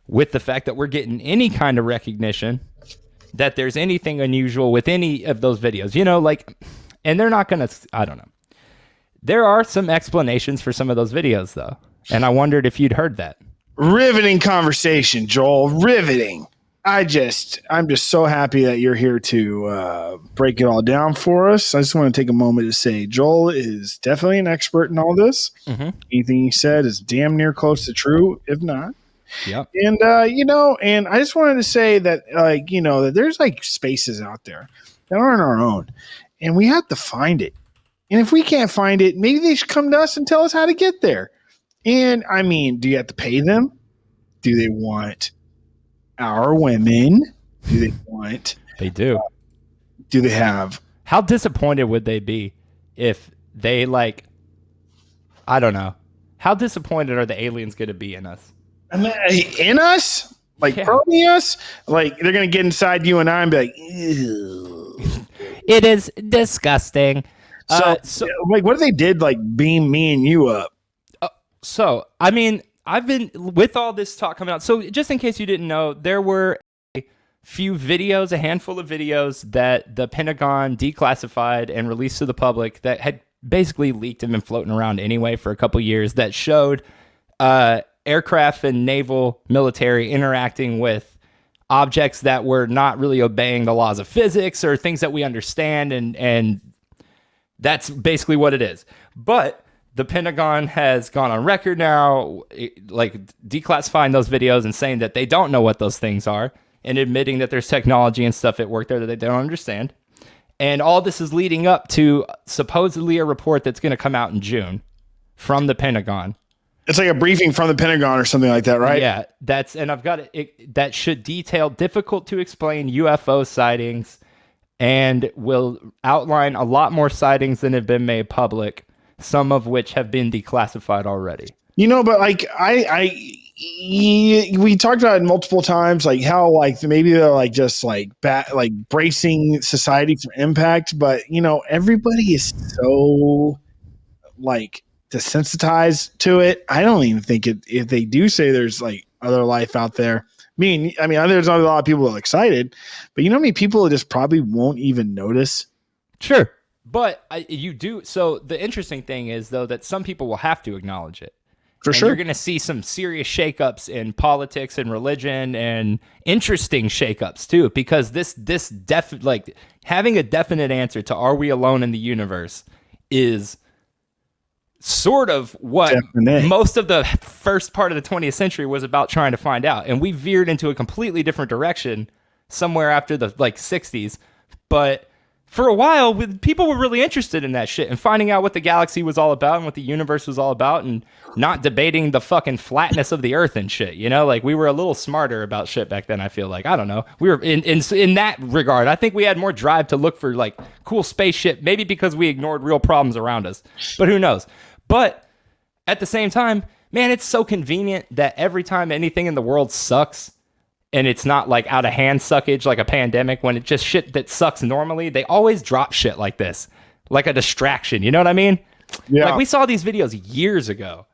S2: with the fact that we're getting any kind of recognition that there's anything unusual with any of those videos, you know, like, and they're not going to, I don't know. There are some explanations for some of those videos, though, and I wondered if you'd heard that.
S1: Riveting conversation, Joel. Riveting. I'm just so happy that you're here to break it all down for us. I just want to take a moment to say Joel is definitely an expert in all this. Mm-hmm. Anything he said is damn near close to true, if not.
S2: Yep.
S1: And, you know, and I just wanted to say that, like, you know, that there's like spaces out there that aren't our own, and we have to find it. And if we can't find it, maybe they should come to us and tell us how to get there. And I mean, do you have to pay them? Do they want our women? do they want?
S2: They do.
S1: Do they have?
S2: How disappointed would they be if they like? I don't know. How disappointed are the aliens going to be in us?
S1: I mean, in us, like probing us, like they're gonna get inside you and I and be like, ew.
S2: It is disgusting.
S1: So, like, what if they did like beam me and you up?
S2: So, I mean, I've been with all this talk coming out. So, just in case you didn't know, there were a few videos, a handful of videos that the Pentagon declassified and released to the public that had basically leaked and been floating around anyway for a couple years that showed aircraft and naval military interacting with objects that were not really obeying the laws of physics or things that we understand, and that's basically what it is. But the Pentagon has gone on record now, like declassifying those videos and saying that they don't know what those things are and admitting that there's technology and stuff at work there that they don't understand. And all this is leading up to supposedly a report that's going to come out in June from the Pentagon.
S1: It's like a briefing from the Pentagon or something like that, right?
S2: Yeah, and I've got it that should detail difficult to explain UFO sightings and will outline a lot more sightings than have been made public, some of which have been declassified already.
S1: You know, but like we talked about it multiple times, like how like maybe they're like just like bracing society for impact, but you know, everybody is so like desensitized to it. I don't even think if they do say there's like other life out there. I mean, there's not a lot of people that are excited, but you know how many people just probably won't even notice?
S2: Sure. But you do. So the interesting thing is, though, that some people will have to acknowledge it.
S1: For sure.
S2: You're going to see some serious shakeups in politics and religion and interesting shakeups, too, because like having a definite answer to are we alone in the universe is sort of what most of the first part of the 20th century was about trying to find out. And we veered into a completely different direction somewhere after the like 60s. But for a while, people were really interested in that shit and finding out what the galaxy was all about and what the universe was all about and not debating the fucking flatness of the earth and shit. You know, like we were a little smarter about shit back then, I feel like. I don't know. We were in that regard. I think we had more drive to look for like cool spaceship, maybe because we ignored real problems around us. But who knows? But at the same time, man, it's so convenient that every time anything in the world sucks, and it's not like out of hand suckage like a pandemic, when it's just shit that sucks normally, they always drop shit like this, like a distraction. You know what I mean? Yeah. Like we saw these videos years ago.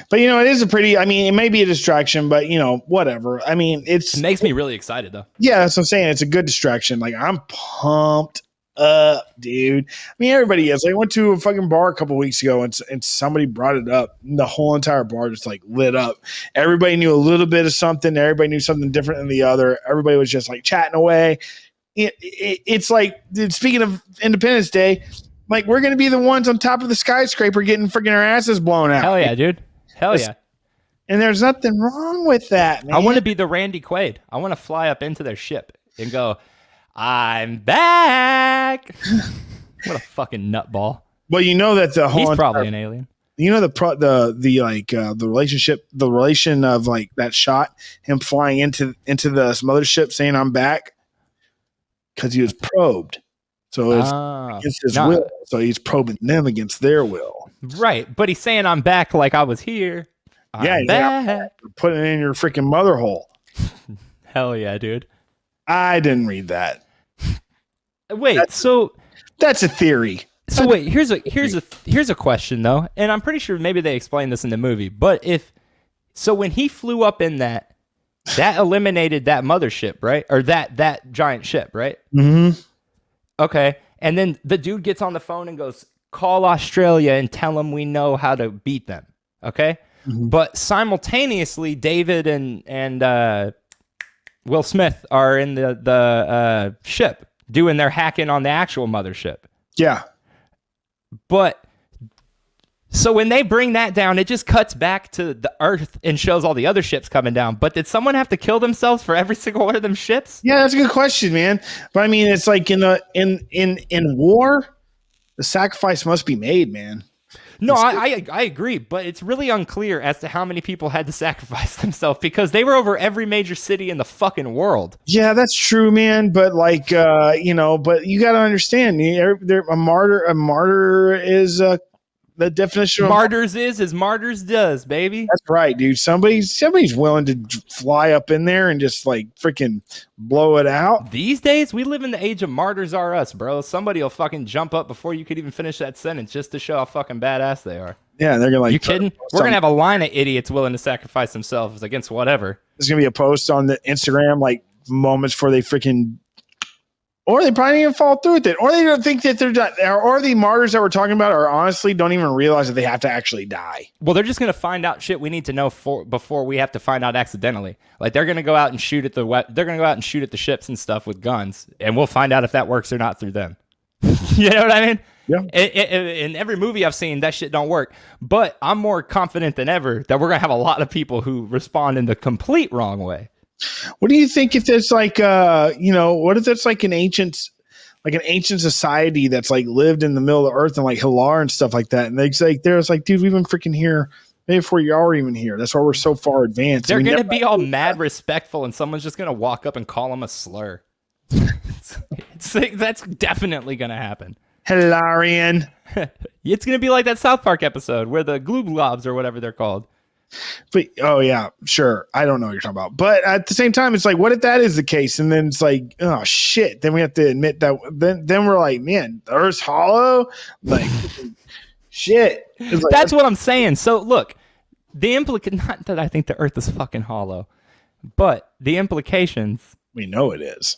S1: But, you know, it is it may be a distraction, but, you know, whatever. I mean, it
S2: makes me really excited, though.
S1: Yeah, that's what I'm saying. It's a good distraction. Like, I'm pumped up, dude. I mean, everybody is. I went to a fucking bar a couple weeks ago and somebody brought it up. The whole entire bar just like lit up. Everybody knew a little bit of something. Everybody knew something different than the other. Everybody was just like chatting away. It's like, speaking of Independence Day, like we're going to be the ones on top of the skyscraper getting freaking our asses blown out.
S2: Hell yeah, dude. Hell yeah.
S1: And there's nothing wrong with that, man.
S2: I want to be the Randy Quaid. I want to fly up into their ship and go, I'm back. What a fucking nutball.
S1: Well, you know that
S2: he's probably an alien.
S1: You know the relation of like that shot, him flying into the mothership saying I'm back, because he was probed. So it's against his will. So he's probing them against their will.
S2: Right, but he's saying I'm back like I was here. I'm back.
S1: Putting it in your freaking mother hole.
S2: Hell yeah, dude.
S1: I didn't read that.
S2: Wait,
S1: that's a theory.
S2: So wait, here's a question though, and I'm pretty sure maybe they explained this in the movie. But when he flew up in that eliminated that mothership, right? Or that giant ship, right?
S1: Mm-hmm.
S2: Okay, and then the dude gets on the phone and goes, "Call Australia and tell them we know how to beat them." Okay, but simultaneously, David and Will Smith are in the ship doing their hacking on the actual mothership.
S1: Yeah.
S2: But so when they bring that down, it just cuts back to the Earth and shows all the other ships coming down. But did someone have to kill themselves for every single one of them ships?
S1: Yeah, that's a good question, man. But I mean, it's like in war, the sacrifice must be made, man.
S2: No, I agree, but it's really unclear as to how many people had to sacrifice themselves because they were over every major city in the fucking world.
S1: Yeah, that's true, man. But like, but you got to understand, a martyr is the definition of
S2: martyrs is as martyrs does, baby.
S1: That's right, dude. Somebody's willing to fly up in there and just like freaking blow it out.
S2: These days, we live in the age of martyrs are us, bro. Somebody will fucking jump up before you could even finish that sentence just to show how fucking badass they are.
S1: Yeah, they're gonna like.
S2: You kidding? We're gonna have a line of idiots willing to sacrifice themselves against whatever.
S1: There's gonna be a post on the Instagram like moments before they freaking. Or they probably didn't even fall through with it. Or they don't think that they're done. Or the martyrs that we're talking about are honestly don't even realize that they have to actually die.
S2: Well, they're just going to find out shit we need to know before we have to find out accidentally. Like they're going to go out and shoot at the ships and stuff with guns, and we'll find out if that works or not through them. You know what I mean?
S1: Yeah.
S2: In every movie I've seen, that shit don't work. But I'm more confident than ever that we're going to have a lot of people who respond in the complete wrong way.
S1: What do you think if there's like what if it's like an ancient society that's like lived in the middle of the earth and like Hilar and stuff like that, and there's like, dude, we've been freaking here maybe before y'all were even here. That's why we're so far advanced.
S2: They're gonna be all mad respectful, and someone's just gonna walk up and call them a slur. It's like, that's definitely gonna happen.
S1: Hilarion.
S2: It's gonna be like that South Park episode where the glue globs or whatever they're called.
S1: But oh yeah, sure. I don't know what you're talking about. But at the same time, it's like, what if that is the case? And then it's like, oh shit. Then we have to admit that. Then we're like, man, the Earth's hollow. Like, shit. Like,
S2: that's what I'm saying. So look, not that I think the Earth is fucking hollow, but the implications.
S1: We know it is.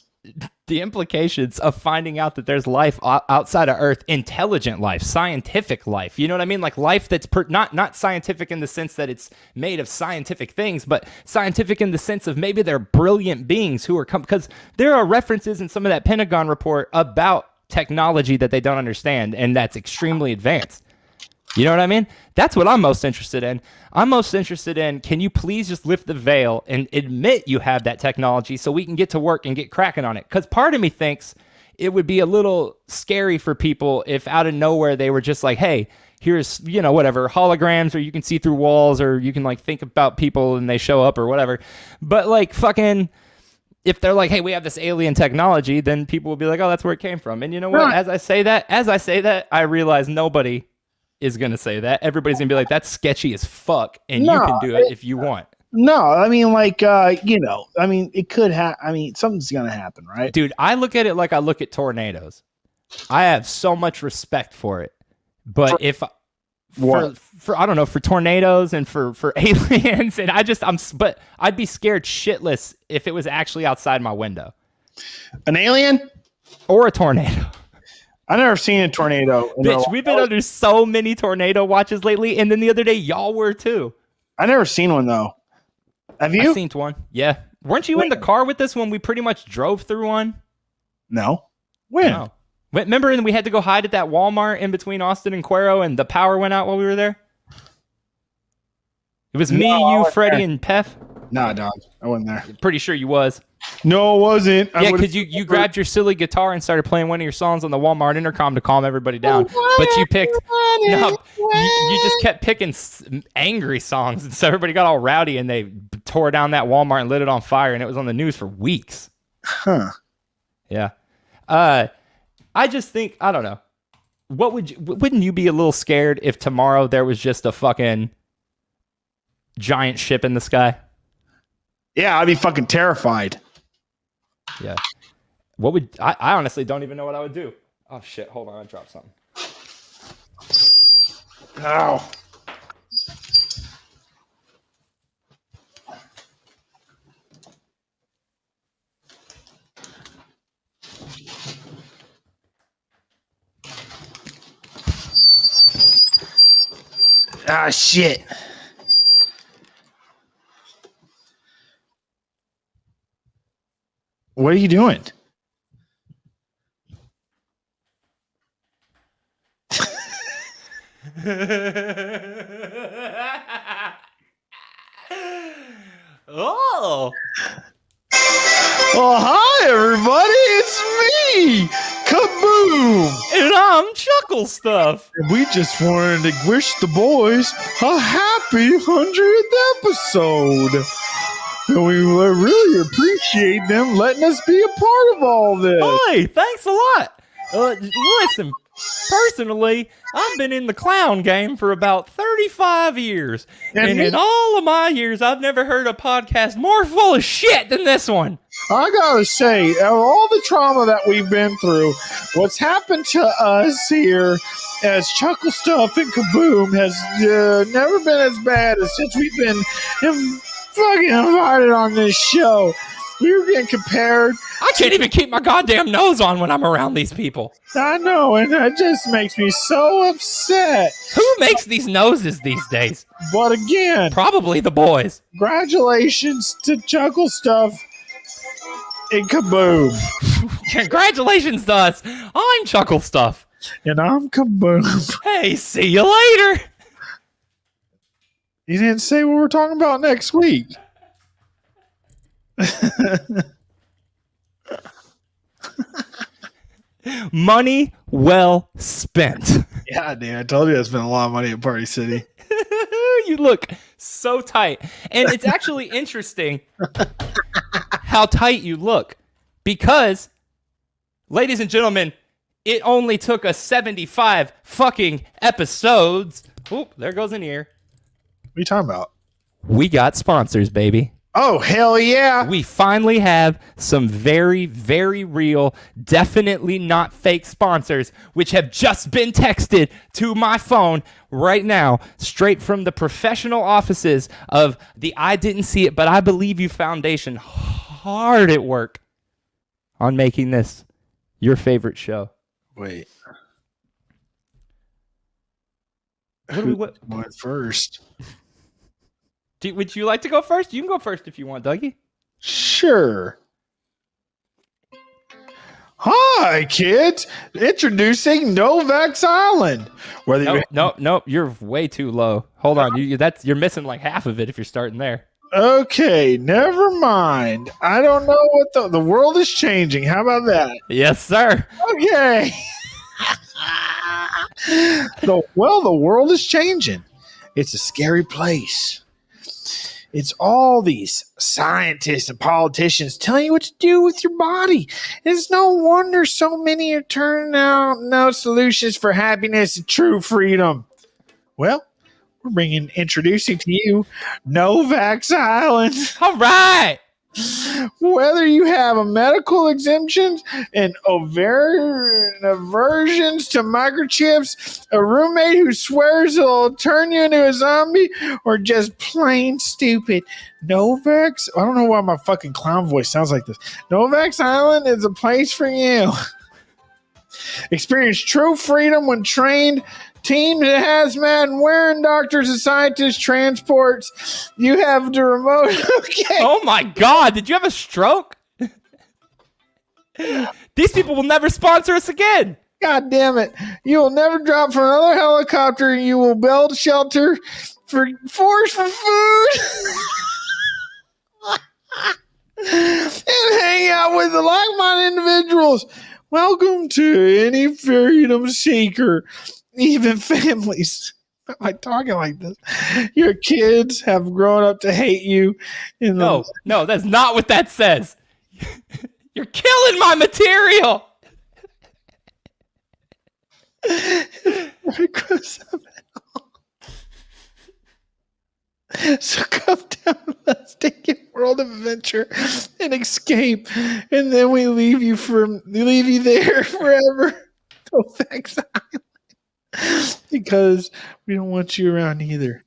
S2: The implications of finding out that there's life outside of Earth, intelligent life, scientific life. You know what I mean? Like life that's not scientific in the sense that it's made of scientific things, but scientific in the sense of maybe they're brilliant beings who are because there are references in some of that Pentagon report about technology that they don't understand and that's extremely advanced. You know what I mean? That's what I'm most interested in. I'm most interested in, can you please just lift the veil and admit you have that technology so we can get to work and get cracking on it? Because part of me thinks it would be a little scary for people if out of nowhere they were just like, hey, here's, whatever, holograms, or you can see through walls, or you can like think about people and they show up or whatever. But like fucking... if they're like, hey, we have this alien technology, then people will be like, oh, that's where it came from. And you know what? As I say that, I realize nobody is going to say that. Everybody's going to be like, that's sketchy as fuck, and you can do it if you want.
S1: No, I mean, like, it could happen. Something's going to happen, right?
S2: Dude, I look at it like I look at tornadoes. I have so much respect for it. But for I don't know, for tornadoes and for aliens, and but I'd be scared shitless if it was actually outside my window.
S1: An alien?
S2: Or a tornado.
S1: I've never seen a tornado.
S2: Bitch, we've been under so many tornado watches lately, and then the other day, y'all were too.
S1: I've never seen one, though. Have you?
S2: I've seen one. Yeah. Weren't you in the car with us when we pretty much drove through one?
S1: No. When?
S2: No. Remember we had to go hide at that Walmart in between Austin and Cuero, and the power went out while we were there? It was me, you, Freddie, and Pef.
S1: Nah, dog. I wasn't there.
S2: Pretty sure you was.
S1: No, it wasn't.
S2: Yeah, because you grabbed your silly guitar and started playing one of your songs on the Walmart intercom to calm everybody down. But you picked... No, you just kept picking angry songs, and so everybody got all rowdy, and they tore down that Walmart and lit it on fire, and it was on the news for weeks.
S1: Huh.
S2: Yeah. I just think, I don't know. Wouldn't you be a little scared if tomorrow there was just a fucking giant ship in the sky?
S1: Yeah, I'd be fucking terrified.
S2: Yeah. What would I honestly don't even know what I would do. Oh shit, hold on, I dropped something.
S1: Ow. Ah, shit. What are you doing?
S2: Oh.
S1: Well, hi, everybody. It's me, Kaboom.
S2: And I'm Chucklestuff.
S1: And we just wanted to wish the boys a happy 100th episode. And we really appreciate them letting us be a part of all this.
S2: Hey, thanks a lot. Listen, personally, I've been in the clown game for about 35 years. And in all of my years, I've never heard a podcast more full of shit than this one.
S1: I gotta say, of all the trauma that we've been through, what's happened to us here as Chucklestuff and Kaboom has never been as bad as since we've been fucking invited on this show. We were getting compared.
S2: I can't even keep my goddamn nose on when I'm around these people.
S1: I know, and that just makes me so upset.
S2: Who makes these noses these days?
S1: But again,
S2: Probably the boys.
S1: congratulations to Chucklestuff and Kaboom.
S2: Congratulations to us. I'm Chucklestuff.
S1: And I'm Kaboom.
S2: Hey, see you later.
S1: You didn't say what we're talking about next week.
S2: Money well spent.
S1: Yeah, dude, I told you I spent a lot of money at Party City.
S2: You look so tight. And it's actually interesting how tight you look. Because, ladies and gentlemen, it only took us 75 fucking episodes. Oop, there goes an ear.
S1: What are you talking about?
S2: We got sponsors, baby.
S1: Oh, hell yeah.
S2: We finally have some very, very real, definitely not fake sponsors, which have just been texted to my phone right now, straight from the professional offices of the I Didn't See It, But I Believe You Foundation, hard at work on making this your favorite show.
S1: Wait.
S2: What
S1: Went first?
S2: Would you like to go first? You can go first if you want, Dougie.
S1: Sure. Hi, kids. Introducing Novax Island. Whether
S2: No, you're way too low. Hold on, you're missing like half of it if you're starting there.
S1: Okay, never mind. I don't know what the world is changing. How about that?
S2: Yes, sir.
S1: Okay. The world is changing. It's a scary place. It's all these scientists and politicians telling you what to do with your body. It's no wonder so many are turning out no solutions for happiness and true freedom. Well, we're introducing to you Novax Island.
S2: All right.
S1: Whether you have a medical exemption and aversions to microchips, a roommate who swears it'll turn you into a zombie, or just plain stupid, Novax, I don't know why my fucking clown voice sounds like this. Novax Island is a place for you. Experience true freedom when trained teams of hazmat and wearing doctors and scientists transports. You have the remote. Okay.
S2: Oh my God! Did you have a stroke? These people will never sponsor us again.
S1: God damn it! You will never drop from another helicopter. You will build shelter for force for food. And hang out with the like-minded individuals. Welcome to any freedom seeker. Even families. Why am I talking like this? Your kids have grown up to hate you.
S2: No, that's not what that says. You're killing my material.
S1: So come down, let's take a world of adventure and escape, and then we leave you there forever. Go back to Island. Because we don't want you around either.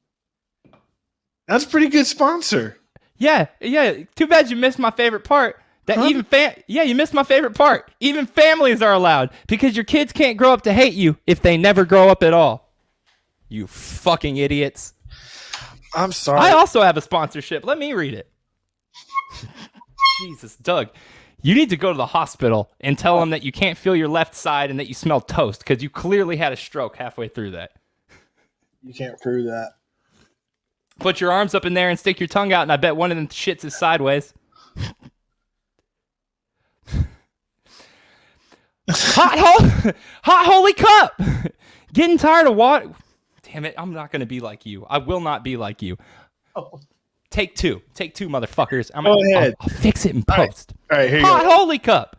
S1: That's a pretty good sponsor.
S2: Yeah. Too bad you missed my favorite part. You missed my favorite part. Even families are allowed because your kids can't grow up to hate you if they never grow up at all. You fucking idiots.
S1: I'm sorry.
S2: I also have a sponsorship. Let me read it. Jesus, Doug. You need to go to the hospital and tell them that you can't feel your left side and that you smell toast because you clearly had a stroke halfway through that.
S1: You can't prove that.
S2: Put your arms up in there and stick your tongue out, and I bet one of them shits is sideways. Hot holy cup. Getting tired of water. Damn it, I'm not going to be like you. I will not be like you.
S1: Oh.
S2: Take two, motherfuckers.
S1: Go ahead.
S2: I'll fix it in post.
S1: All right, here you
S2: Hot
S1: go.
S2: holy cup.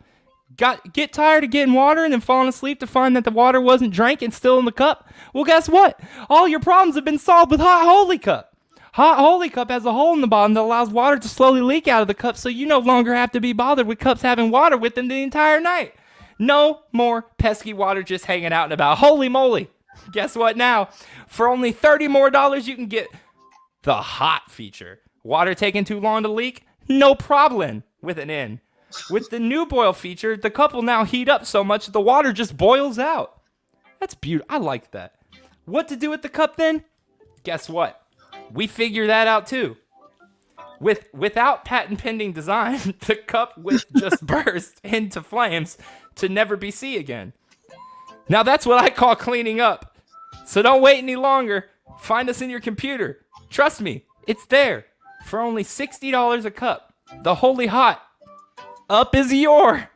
S2: Get tired of getting water and then falling asleep to find that the water wasn't drank and still in the cup? Well, guess what? All your problems have been solved with Hot Holy Cup. Hot Holy Cup has a hole in the bottom that allows water to slowly leak out of the cup, so you no longer have to be bothered with cups having water with them the entire night. No more pesky water just hanging out and about. Holy moly. Guess what now? For only $30 more, you can get the hot feature. Water taking too long to leak? No problem with an N. With the new boil feature, the cup will now heat up so much that the water just boils out. That's beautiful. I like that. What to do with the cup then? Guess what? We figure that out too. Without patent pending design, the cup would just burst into flames to never be seen again. Now that's what I call cleaning up. So don't wait any longer. Find us in your computer. Trust me, it's there for only $60 a cup. The Holy Hot Up is your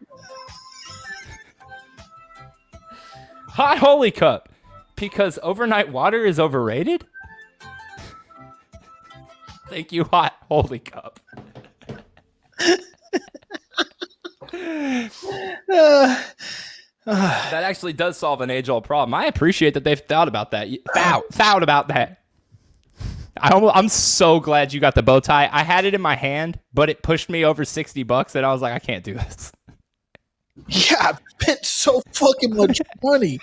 S2: Hot Holy Cup. Because overnight water is overrated? Thank you, Hot Holy Cup. That actually does solve an age-old problem. I appreciate that they've thought about that. Thought about that. I'm so glad you got the bow tie. I had it in my hand, but it pushed me over $60, and I was like, I can't do this.
S1: Yeah, I spent so fucking much money.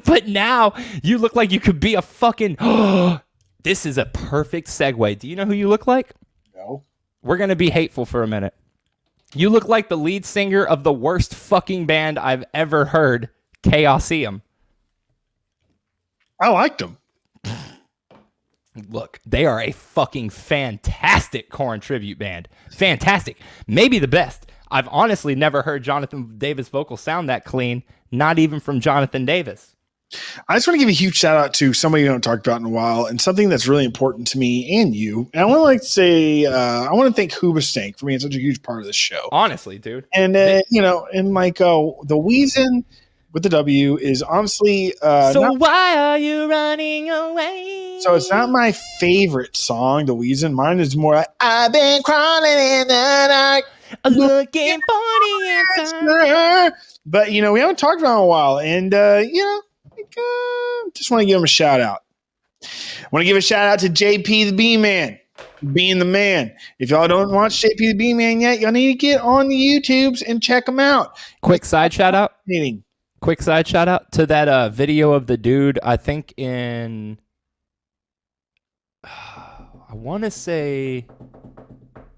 S2: But now you look like you could be a fucking... This is a perfect segue. Do you know who you look like?
S1: No.
S2: We're going to be hateful for a minute. You look like the lead singer of the worst fucking band I've ever heard, Chaosium.
S1: I liked them.
S2: Look, they are a fucking fantastic Korn tribute band. Fantastic. Maybe the best. I've honestly never heard Jonathan Davis vocals sound that clean, not even from Jonathan Davis.
S1: I just want to give a huge shout out to somebody we haven't talked about in a while and something that's really important to me and you. And I want to say, I want to thank Hoobastank for being such a huge part of this show.
S2: Honestly, dude.
S1: And, the Weezin with the W is honestly.
S2: Why are you running away?
S1: So it's not my favorite song, the Weezin. Mine is more like, I've been crawling in the dark.
S2: Looking for the answer.
S1: But, we haven't talked about it in a while. And, just want to give him a shout out. I want to give a shout out to JP the B-Man, being the man. If y'all don't watch JP the B-Man yet, y'all need to get on the YouTubes and check him out.
S2: Quick side shout out to that video of the dude, I think in... I want to say...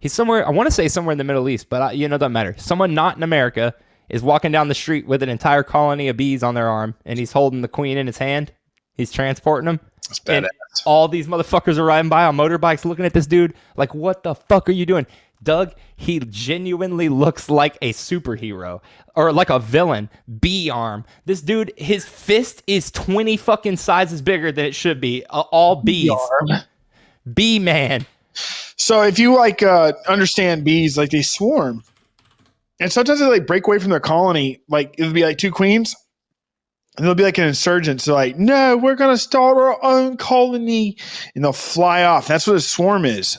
S2: He's somewhere... I want to say somewhere in the Middle East, but doesn't matter. Someone not in America is walking down the street with an entire colony of bees on their arm, and he's holding the queen in his hand. He's transporting them.
S1: That's badass.
S2: And all these motherfuckers are riding by on motorbikes looking at this dude like, what the fuck are you doing? Doug, he genuinely looks like a superhero or like a villain. Bee arm. This dude, his fist is 20 fucking sizes bigger than it should be. All bees. Bee man.
S1: So if you understand bees, they swarm. And sometimes they break away from their colony. It would be two queens. And they'll be like an insurgent. So no, we're going to start our own colony. And they'll fly off. That's what a swarm is.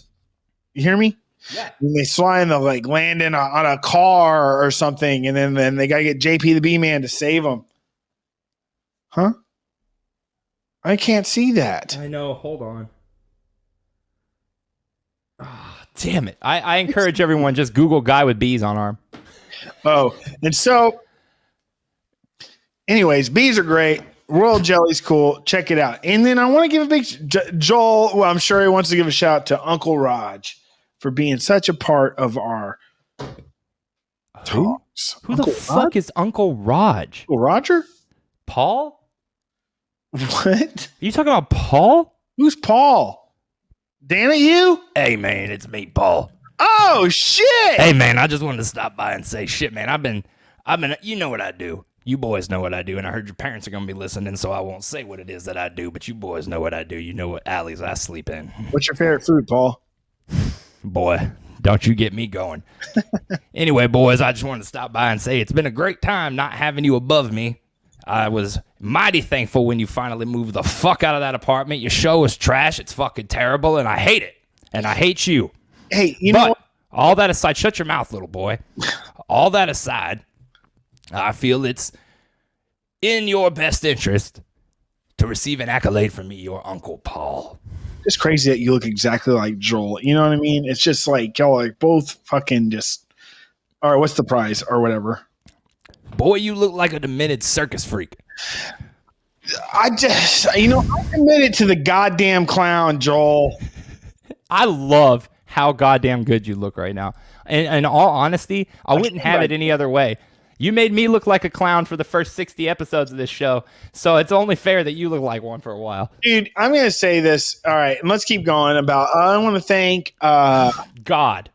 S1: You hear me?
S2: Yeah.
S1: When they fly and they'll land on a car or something. And then they got to get JP the B-Man to save them. Huh? I can't see that.
S2: I know. Hold on. Oh, damn it. I encourage everyone, just Google guy with bees on arm.
S1: Oh, and so, anyways, bees are great. Royal jelly's cool. Check it out. And then I want to give a big Joel. Well, I'm sure he wants to give a shout out to Uncle Raj for being such a part of our talks.
S2: Who the fuck is Uncle Raj?
S1: Uncle Roger?
S2: Paul?
S1: What?
S2: Are you talking about Paul?
S1: Who's Paul? Damn it, you?
S2: Hey, man, it's me, Paul.
S1: Oh, shit.
S2: Hey, man, I just wanted to stop by and say, shit, man, I've been, you know what I do. You boys know what I do, and I heard your parents are going to be listening, so I won't say what it is that I do, but you boys know what I do. You know what alleys I sleep in.
S1: What's your favorite food, Paul?
S2: Boy, Don't you get me going. Anyway, boys, I just wanted to stop by and say it's been a great time not having you above me. I was mighty thankful when you finally moved the fuck out of that apartment. Your show is trash. It's fucking terrible, and I hate it. And I hate you.
S1: Hey, you know what?
S2: All that aside, shut your mouth, little boy. All that aside, I feel it's in your best interest to receive an accolade from me, your Uncle Paul.
S1: It's crazy that you look exactly like Joel. You know what I mean? It's just like y'all like both fucking just. All right, what's the prize or whatever?
S2: Boy, you look like a demented circus freak.
S1: I'm committed to the goddamn clown, Joel.
S2: I love how goddamn good you look right now. And in all honesty, I wouldn't have it any other way. You made me look like a clown for the first 60 episodes of this show, so it's only fair that you look like one for a while.
S1: Dude, I'm going to say this. All right, and let's keep going about I want to thank
S2: God.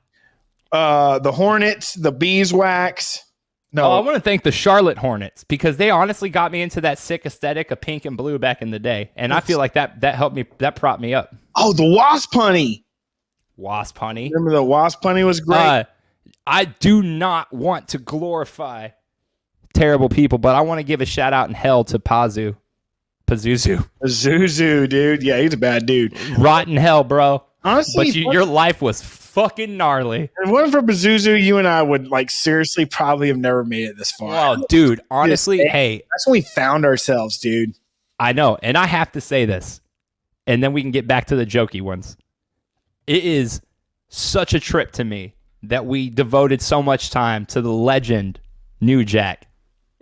S1: The Hornets, the Beeswax. No,
S2: I want to thank the Charlotte Hornets because they honestly got me into that sick aesthetic of pink and blue back in the day, and I feel like that helped me, that propped me up.
S1: Oh, the Wasp Honey.
S2: Wasp Honey.
S1: Remember the Wasp Honey was great?
S2: I do not want to glorify terrible people, but I want to give a shout out in hell to Pazuzu,
S1: dude. Yeah, he's a bad dude.
S2: Rotten hell, bro.
S1: Honestly,
S2: but your life was fucking gnarly.
S1: If it wasn't for Pazuzu, you and I would like seriously probably have never made it this far.
S2: Oh, dude, honestly, hey.
S1: That's when we found ourselves, dude.
S2: I know, and I have to say this, and then we can get back to the jokey ones. It is such a trip to me that we devoted so much time to the legend New Jack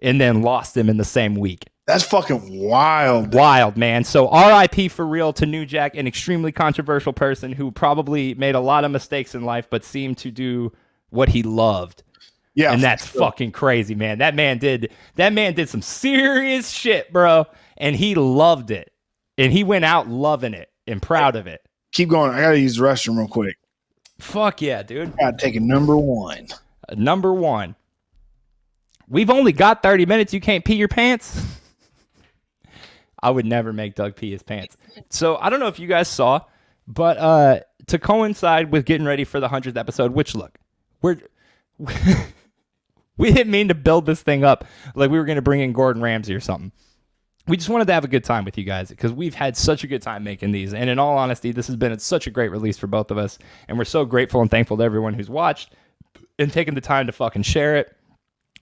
S2: and then lost him in the same week.
S1: That's fucking wild.
S2: Wild, man. So RIP for real to New Jack, an extremely controversial person who probably made a lot of mistakes in life, but seemed to do what he loved. Yeah. And that's fucking crazy, man. That man did some serious shit, bro. And he loved it. And he went out loving it and proud of it.
S1: Keep going. I got to use the restroom real quick.
S2: Fuck yeah, dude.
S1: Got to take a number one.
S2: Number one. We've only got 30 minutes. You can't pee your pants? I would never make Doug pee his pants. So I don't know if you guys saw, but to coincide with getting ready for the 100th episode, which look, we didn't mean to build this thing up like we were going to bring in Gordon Ramsay or something. We just wanted to have a good time with you guys because we've had such a good time making these. And in all honesty, this has been such a great release for both of us. And we're so grateful and thankful to everyone who's watched and taken the time to fucking share it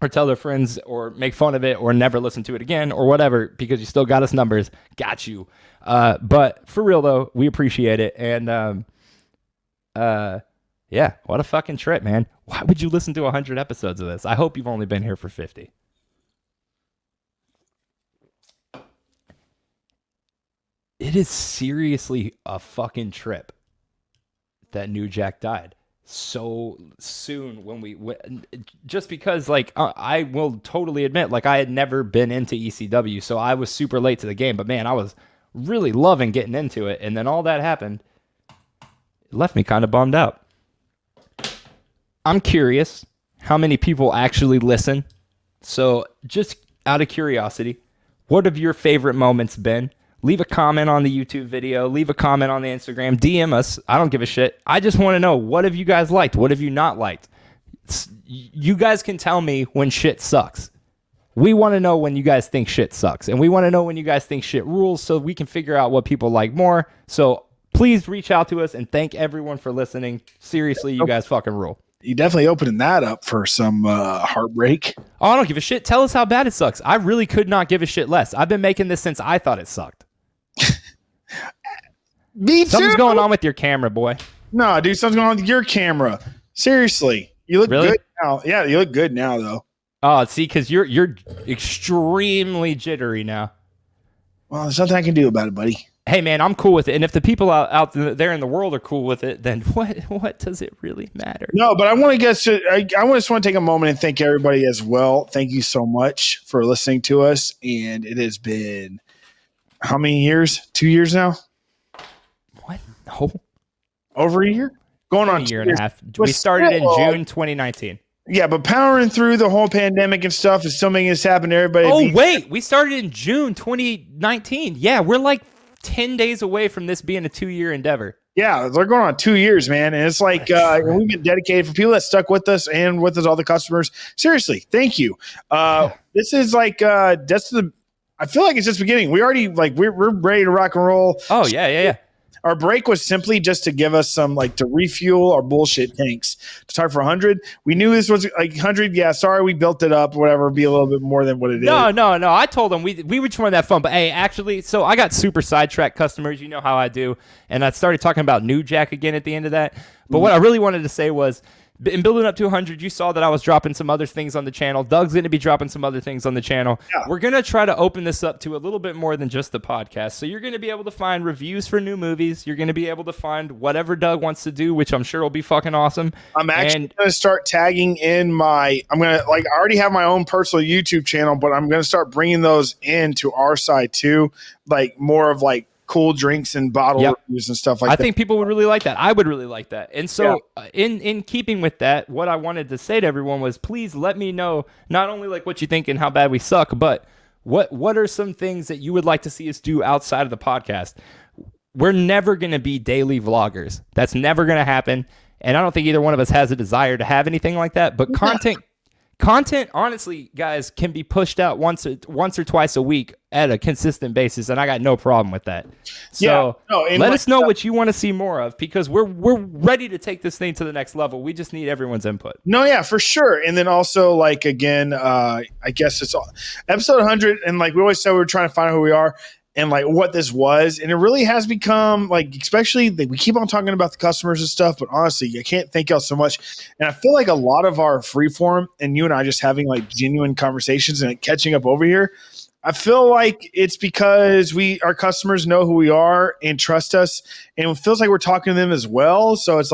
S2: or tell their friends or make fun of it or never listen to it again or whatever because you still got us numbers. Got you. But for real, though, we appreciate it. And yeah, what a fucking trip, man. Why would you listen to 100 episodes of this? I hope you've only been here for 50. It is seriously a fucking trip that New Jack died so soon when just because like I will totally admit like I had never been into ECW, so I was super late to the game, but man, I was really loving getting into it, and then all that happened. It left me kind of bummed out. I'm curious how many people actually listen. So just out of curiosity, what have your favorite moments been? Leave a comment on the YouTube video. Leave a comment on the Instagram. DM us. I don't give a shit. I just want to know, what have you guys liked? What have you not liked? You guys can tell me when shit sucks. We want to know when you guys think shit sucks. And we want to know when you guys think shit rules so we can figure out what people like more. So please reach out to us and thank everyone for listening. Seriously, you guys fucking rule.
S1: You definitely opening that up for some heartbreak.
S2: Oh, I don't give a shit. Tell us how bad it sucks. I really could not give a shit less. I've been making this since I thought it sucked.
S1: Me too.
S2: Something's going on with your camera, boy.
S1: No, dude, something's going on with your camera. Seriously. You look good now. Yeah, you look good now, though.
S2: Oh, see, because you're extremely jittery now.
S1: Well, there's nothing I can do about it, buddy.
S2: Hey, man, I'm cool with it. And if the people out there in the world are cool with it, then what does it really matter?
S1: No, but I want to get to. I just want to take a moment and thank everybody as well. Thank you so much for listening to us. And it has been how many years? 2 years now?
S2: What? No.
S1: Over a year? Going on
S2: a year and a half. We started in June 2019.
S1: Yeah, but powering through the whole pandemic and stuff is still making this happen to everybody.
S2: Oh, wait. We started in June 2019. Yeah, we're like 10 days away from this being a 2-year endeavor.
S1: Yeah, they're going on 2 years, man. And it's like we've been dedicated for people that stuck with us and with us, all the customers. Seriously, thank you. This is like that's the. I feel like it's just beginning. We already we're ready to rock and roll.
S2: Oh yeah.
S1: Our break was simply just to give us some to refuel our bullshit tanks to start for 100. We knew this was 100. Yeah, sorry we built it up. Whatever, be a little bit more than what it is.
S2: No. I told them we were just wanting that fun. But hey, actually, so I got super sidetracked customers. You know how I do, and I started talking about New Jack again at the end of that. But what I really wanted to say was, in building up to 100, you saw that I was dropping some other things on the channel. Doug's going to be dropping some other things on the channel. Yeah. We're going to try to open this up to a little bit more than just the podcast. So you're going to be able to find reviews for new movies. You're going to be able to find whatever Doug wants to do, which I'm sure will be fucking awesome.
S1: I'm actually going to start tagging in I already have my own personal YouTube channel, but I'm going to start bringing those into our side too. More of cool drinks and bottle reviews and stuff like that.
S2: I think people would really like that. I would really like that. And so in keeping with that, what I wanted to say to everyone was, please let me know not only what you think and how bad we suck, but what are some things that you would like to see us do outside of the podcast? We're never going to be daily vloggers. That's never going to happen. And I don't think either one of us has a desire to have anything like that, but Content, honestly, guys, can be pushed out once or twice a week at a consistent basis, and I got no problem with that. So let us know what you want to see more of, because we're ready to take this thing to the next level. We just need everyone's input.
S1: No, yeah, for sure. And then also, again, I guess it's episode 100, and we always said we were trying to find out who we are and what this was, and it really has become especially we keep on talking about the customers and stuff, but honestly, I can't thank y'all so much. And I feel like a lot of our freeform and you and I just having genuine conversations and catching up over here, I feel like it's because our customers know who we are and trust us, and it feels like we're talking to them as well. So it's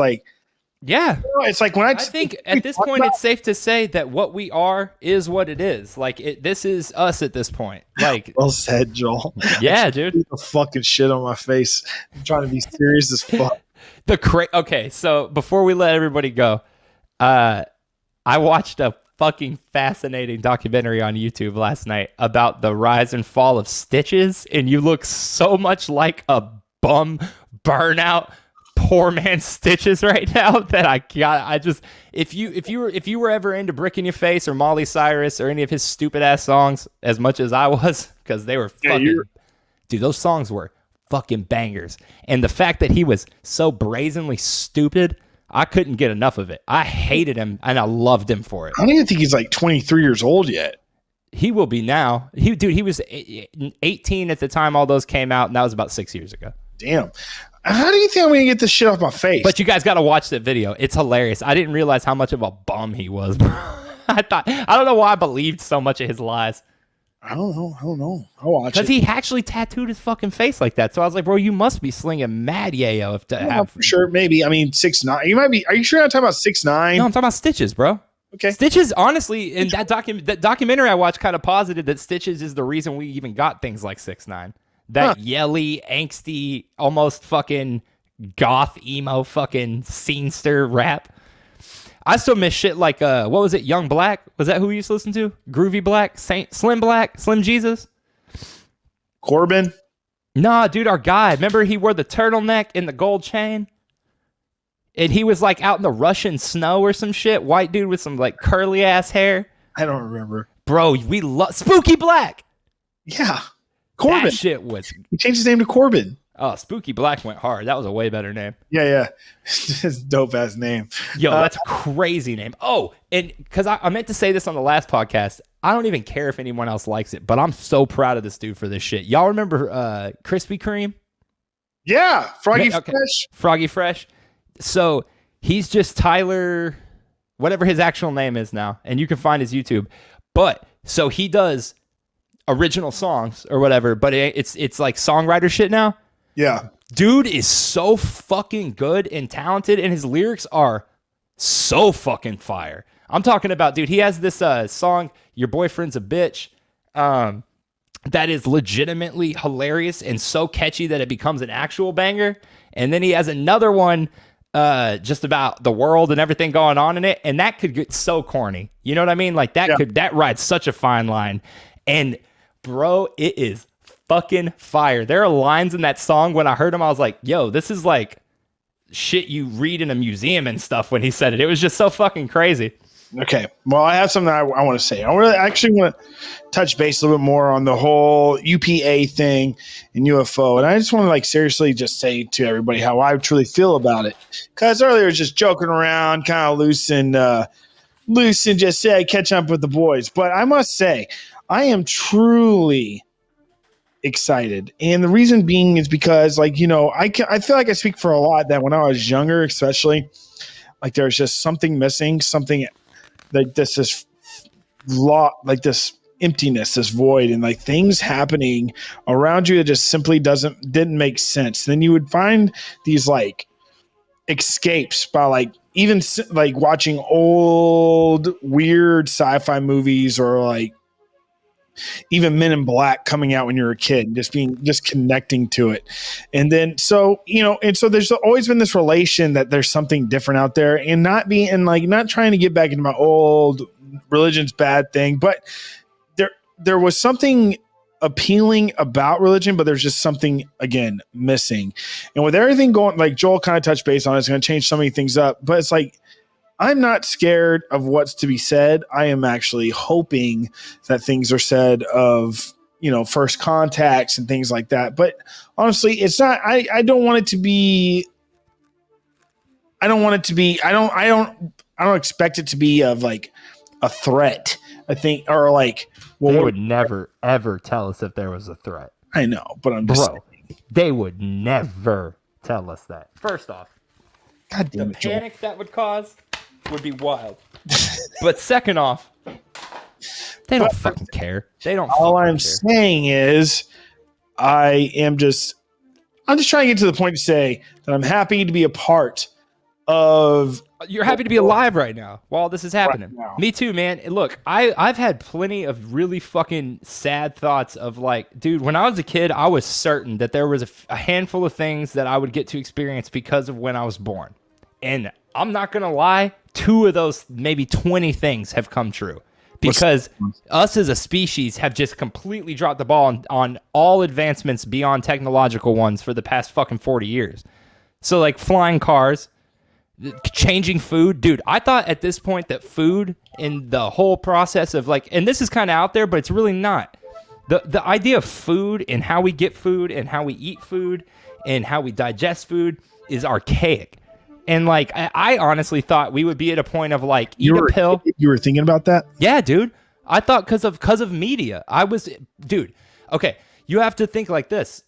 S2: yeah,
S1: it's when I
S2: think at this point it's safe to say that what we are is what it is. This is us at this point.
S1: Well said, Joel.
S2: Yeah, dude.
S1: The fucking shit on my face. I'm trying to be serious as fuck.
S2: Okay, so before we let everybody go, I watched a fucking fascinating documentary on YouTube last night about the rise and fall of Stitches, and you look so much like a bum burnout poor man Stitches right now that if you were ever into Brick in Your Face or Molly Cyrus or any of his stupid ass songs as much as I was, because they were fucking dude, those songs were fucking bangers. And the fact that he was so brazenly stupid, I couldn't get enough of it. I hated him and I loved him for it.
S1: I don't even think he's 23 years old yet.
S2: He will be now. He was 18 at the time all those came out, and that was about 6 years ago.
S1: Damn. How do you think I'm going to get this shit off my face?
S2: But you guys got to watch that video. It's hilarious. I didn't realize how much of a bum he was, bro. I don't know why I believed so much of his lies.
S1: I don't know. I'll watch it.
S2: Because he actually tattooed his fucking face like that. So I was like, bro, you must be slinging mad yayo.
S1: For sure, maybe. I mean, 6'9". You might be. Are you sure you're not talking about 6'9"?
S2: No, I'm talking about Stitches, bro.
S1: Okay.
S2: Stitches, honestly, in that documentary I watched kind of posited that Stitches is the reason we even got things like 6'9". That yelly, angsty, almost fucking goth, emo, fucking scenester rap. I still miss shit like, what was it, Young Black? Was that who we used to listen to? Groovy Black? Slim Black? Slim Jesus?
S1: Corbin?
S2: Nah, dude, our guy. Remember he wore the turtleneck and the gold chain? And he was out in the Russian snow or some shit. White dude with some curly ass hair.
S1: I don't remember.
S2: Bro, we love Spooky Black.
S1: Yeah. Corbin.
S2: That shit was...
S1: He changed his name to Corbin.
S2: Oh, Spooky Black went hard. That was a way better name.
S1: Yeah. It's a dope-ass name.
S2: Yo, that's a crazy name. Oh, and because I meant to say this on the last podcast, I don't even care if anyone else likes it, but I'm so proud of this dude for this shit. Y'all remember Krispy Kreme?
S1: Yeah, Froggy Fresh.
S2: Froggy Fresh. So he's just Tyler, whatever his actual name is now, and you can find his YouTube. But, so he does original songs or whatever, but it's songwriter shit now.
S1: Yeah.
S2: Dude is so fucking good and talented, and his lyrics are so fucking fire. I'm talking about, dude, he has this song, Your Boyfriend's a Bitch, that is legitimately hilarious and so catchy that it becomes an actual banger. And then he has another one just about the world and everything going on in it, and that could get so corny. You know what I mean? That rides such a fine line. And bro, it is fucking fire. There are lines in that song when I heard them, I was like, yo, this is shit you read in a museum and stuff when he said it. It was just so fucking crazy.
S1: Okay. Well, I have something I want to say. Actually want to touch base a little bit more on the whole UPA thing and UFO. And I just want to seriously just say to everybody how I truly feel about it. Because earlier I was just joking around, kind of loose and just catching up with the boys. But I must say, I am truly excited. And the reason being is because I feel like I speak for a lot that when I was younger, especially, there's just something missing, something this emptiness, this void, and things happening around you that just simply didn't make sense. Then you would find these escapes by even watching old weird sci-fi movies or even Men in Black coming out when you're a kid, just connecting to it. And then, so there's always been this relation that there's something different out there, and not trying to get back into my old religion's bad thing, but there was something appealing about religion, but there's just something again missing. And with everything going, Joel kind of touched base on, it's going to change so many things up, but it's I'm not scared of what's to be said. I am actually hoping that things are said of, first contacts and things like that. But honestly, it's not, I don't want it to be, I don't expect it to be of a threat, I think, or
S2: they would never, ever tell us if there was a threat.
S1: I know, but I'm just saying.
S2: They would never tell us that. First off,
S1: God damn
S2: the panic that would cause would be wild. But second off, they don't fucking care. They don't.
S1: All I'm saying is, I'm just trying to get to the point to say that I'm happy to be a part of.
S2: You're happy to be alive right now while this is happening. Right. Me too, man. Look, I've had plenty of really fucking sad thoughts of dude, when I was a kid, I was certain that there was a handful of things that I would get to experience because of when I was born. And I'm not going to lie, 2 of those, maybe 20 things have come true. Because us as a species have just completely dropped the ball on all advancements beyond technological ones for the past fucking 40 years. So flying cars, changing food. Dude, I thought at this point that food and the whole process of and this is kind of out there, but it's really not. The idea of food and how we get food and how we eat food and how we digest food is archaic. And I honestly thought we would be at a point of eat a pill.
S1: You were thinking about that?
S2: Yeah, dude. I thought because of media. Dude. Okay, you have to think like this.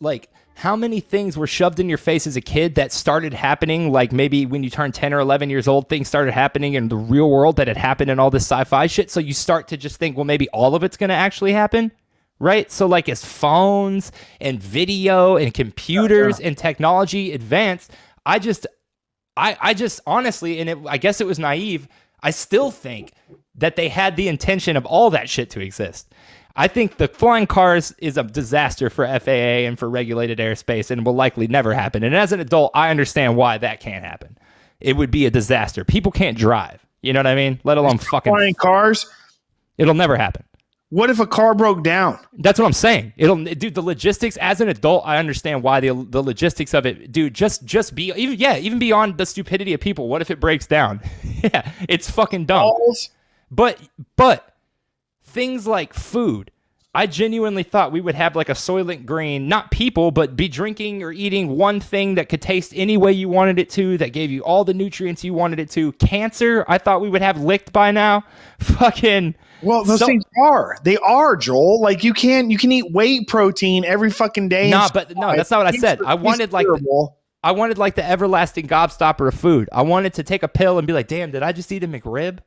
S2: How many things were shoved in your face as a kid that started happening? Maybe when you turned 10 or 11 years old, things started happening in the real world that had happened in all this sci-fi shit. So you start to just think, well, maybe all of it's going to actually happen. Right? So as phones and video and computers and technology advanced, I just honestly, and I guess it was naive, I still think that they had the intention of all that shit to exist. I think the flying cars is a disaster for FAA and for regulated airspace and will likely never happen. And as an adult, I understand why that can't happen. It would be a disaster. People can't drive. You know what I mean? Let alone fucking
S1: flying cars.
S2: It'll never happen.
S1: What if a car broke down? That's
S2: what I'm saying. Dude, the logistics, as an adult, I understand why the logistics of it, dude, just be, even beyond the stupidity of people. What if it breaks down? Yeah, it's fucking dumb. But things like food, I genuinely thought we would have a Soylent Green, not people, but be drinking or eating one thing that could taste any way you wanted it to, that gave you all the nutrients you wanted it to. Cancer, I thought we would have licked by now. Fucking...
S1: Well, those things are, Joel. You can eat whey protein every fucking day.
S2: No, that's not what I said. I wanted the everlasting gobstopper of food. I wanted to take a pill and be like, damn, did I just eat a McRib?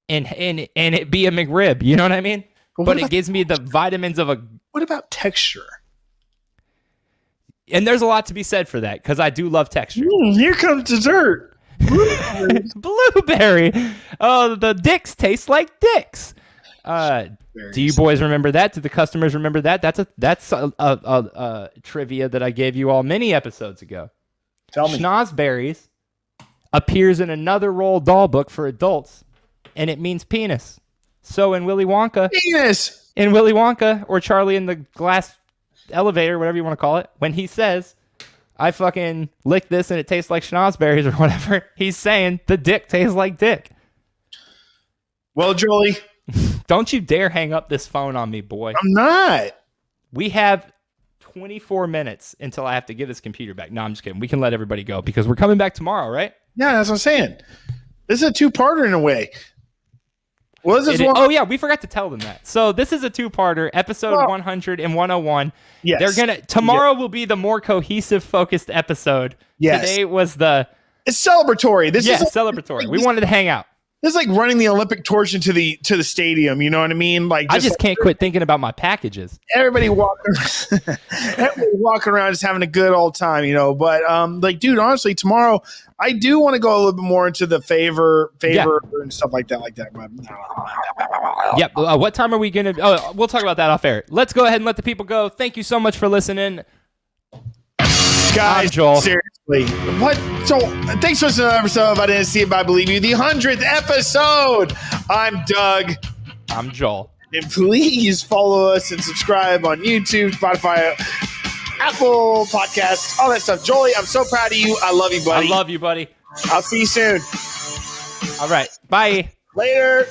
S2: And it be a McRib. You know what I mean? But it gives me the vitamins of a...
S1: What about texture?
S2: And there's a lot to be said for that, because I do love texture.
S1: Here comes dessert.
S2: Blueberry. Oh, the dicks taste like dicks. Do you boys remember that? Do the customers remember that? That's a trivia that I gave you all many episodes ago.
S1: Tell me.
S2: Schnozberries appears in another Roald Dahl book for adults, and it means penis. So in Willy Wonka, or Charlie in the Glass Elevator, whatever you want to call it, when he says, I fucking lick this and it tastes like schnozberries or whatever. He's saying the dick tastes like dick.
S1: Well, Jolie,
S2: don't you dare hang up this phone on me, boy.
S1: I'm not.
S2: We have 24 minutes until I have to give this computer back. No, I'm just kidding. We can let everybody go because we're coming back tomorrow, right?
S1: Yeah, that's what I'm saying. This is a two-parter in a way. Was this one?
S2: Oh, yeah, we forgot to tell them that. So this is a two-parter, episode 100 and 101.
S1: Yes.
S2: Tomorrow will be the more cohesive, focused episode.
S1: Yes.
S2: Today was
S1: it's celebratory. This is
S2: celebratory. We wanted to hang out.
S1: This is like running the Olympic torch into the stadium. You know what I mean? Like
S2: I just can't quit thinking about my packages.
S1: Everybody walking around just having a good old time, you know. But like, dude, honestly, tomorrow I do want to go a little bit more into the favor and stuff like that. But
S2: yep. What time are we gonna? Oh, we'll talk about that off air. Let's go ahead and let the people go. Thank you so much for listening.
S1: Guys,
S2: Joel.
S1: Seriously. What? So, thanks for listening to another episode of I Didn't See It, But I Believe You, the 100th episode. I'm Doug.
S2: I'm Joel.
S1: And please follow us and subscribe on YouTube, Spotify, Apple Podcasts, all that stuff. Jolie, I'm so proud of you. I love you, buddy.
S2: I love you, buddy.
S1: I'll see you soon.
S2: All right. Bye.
S1: Later.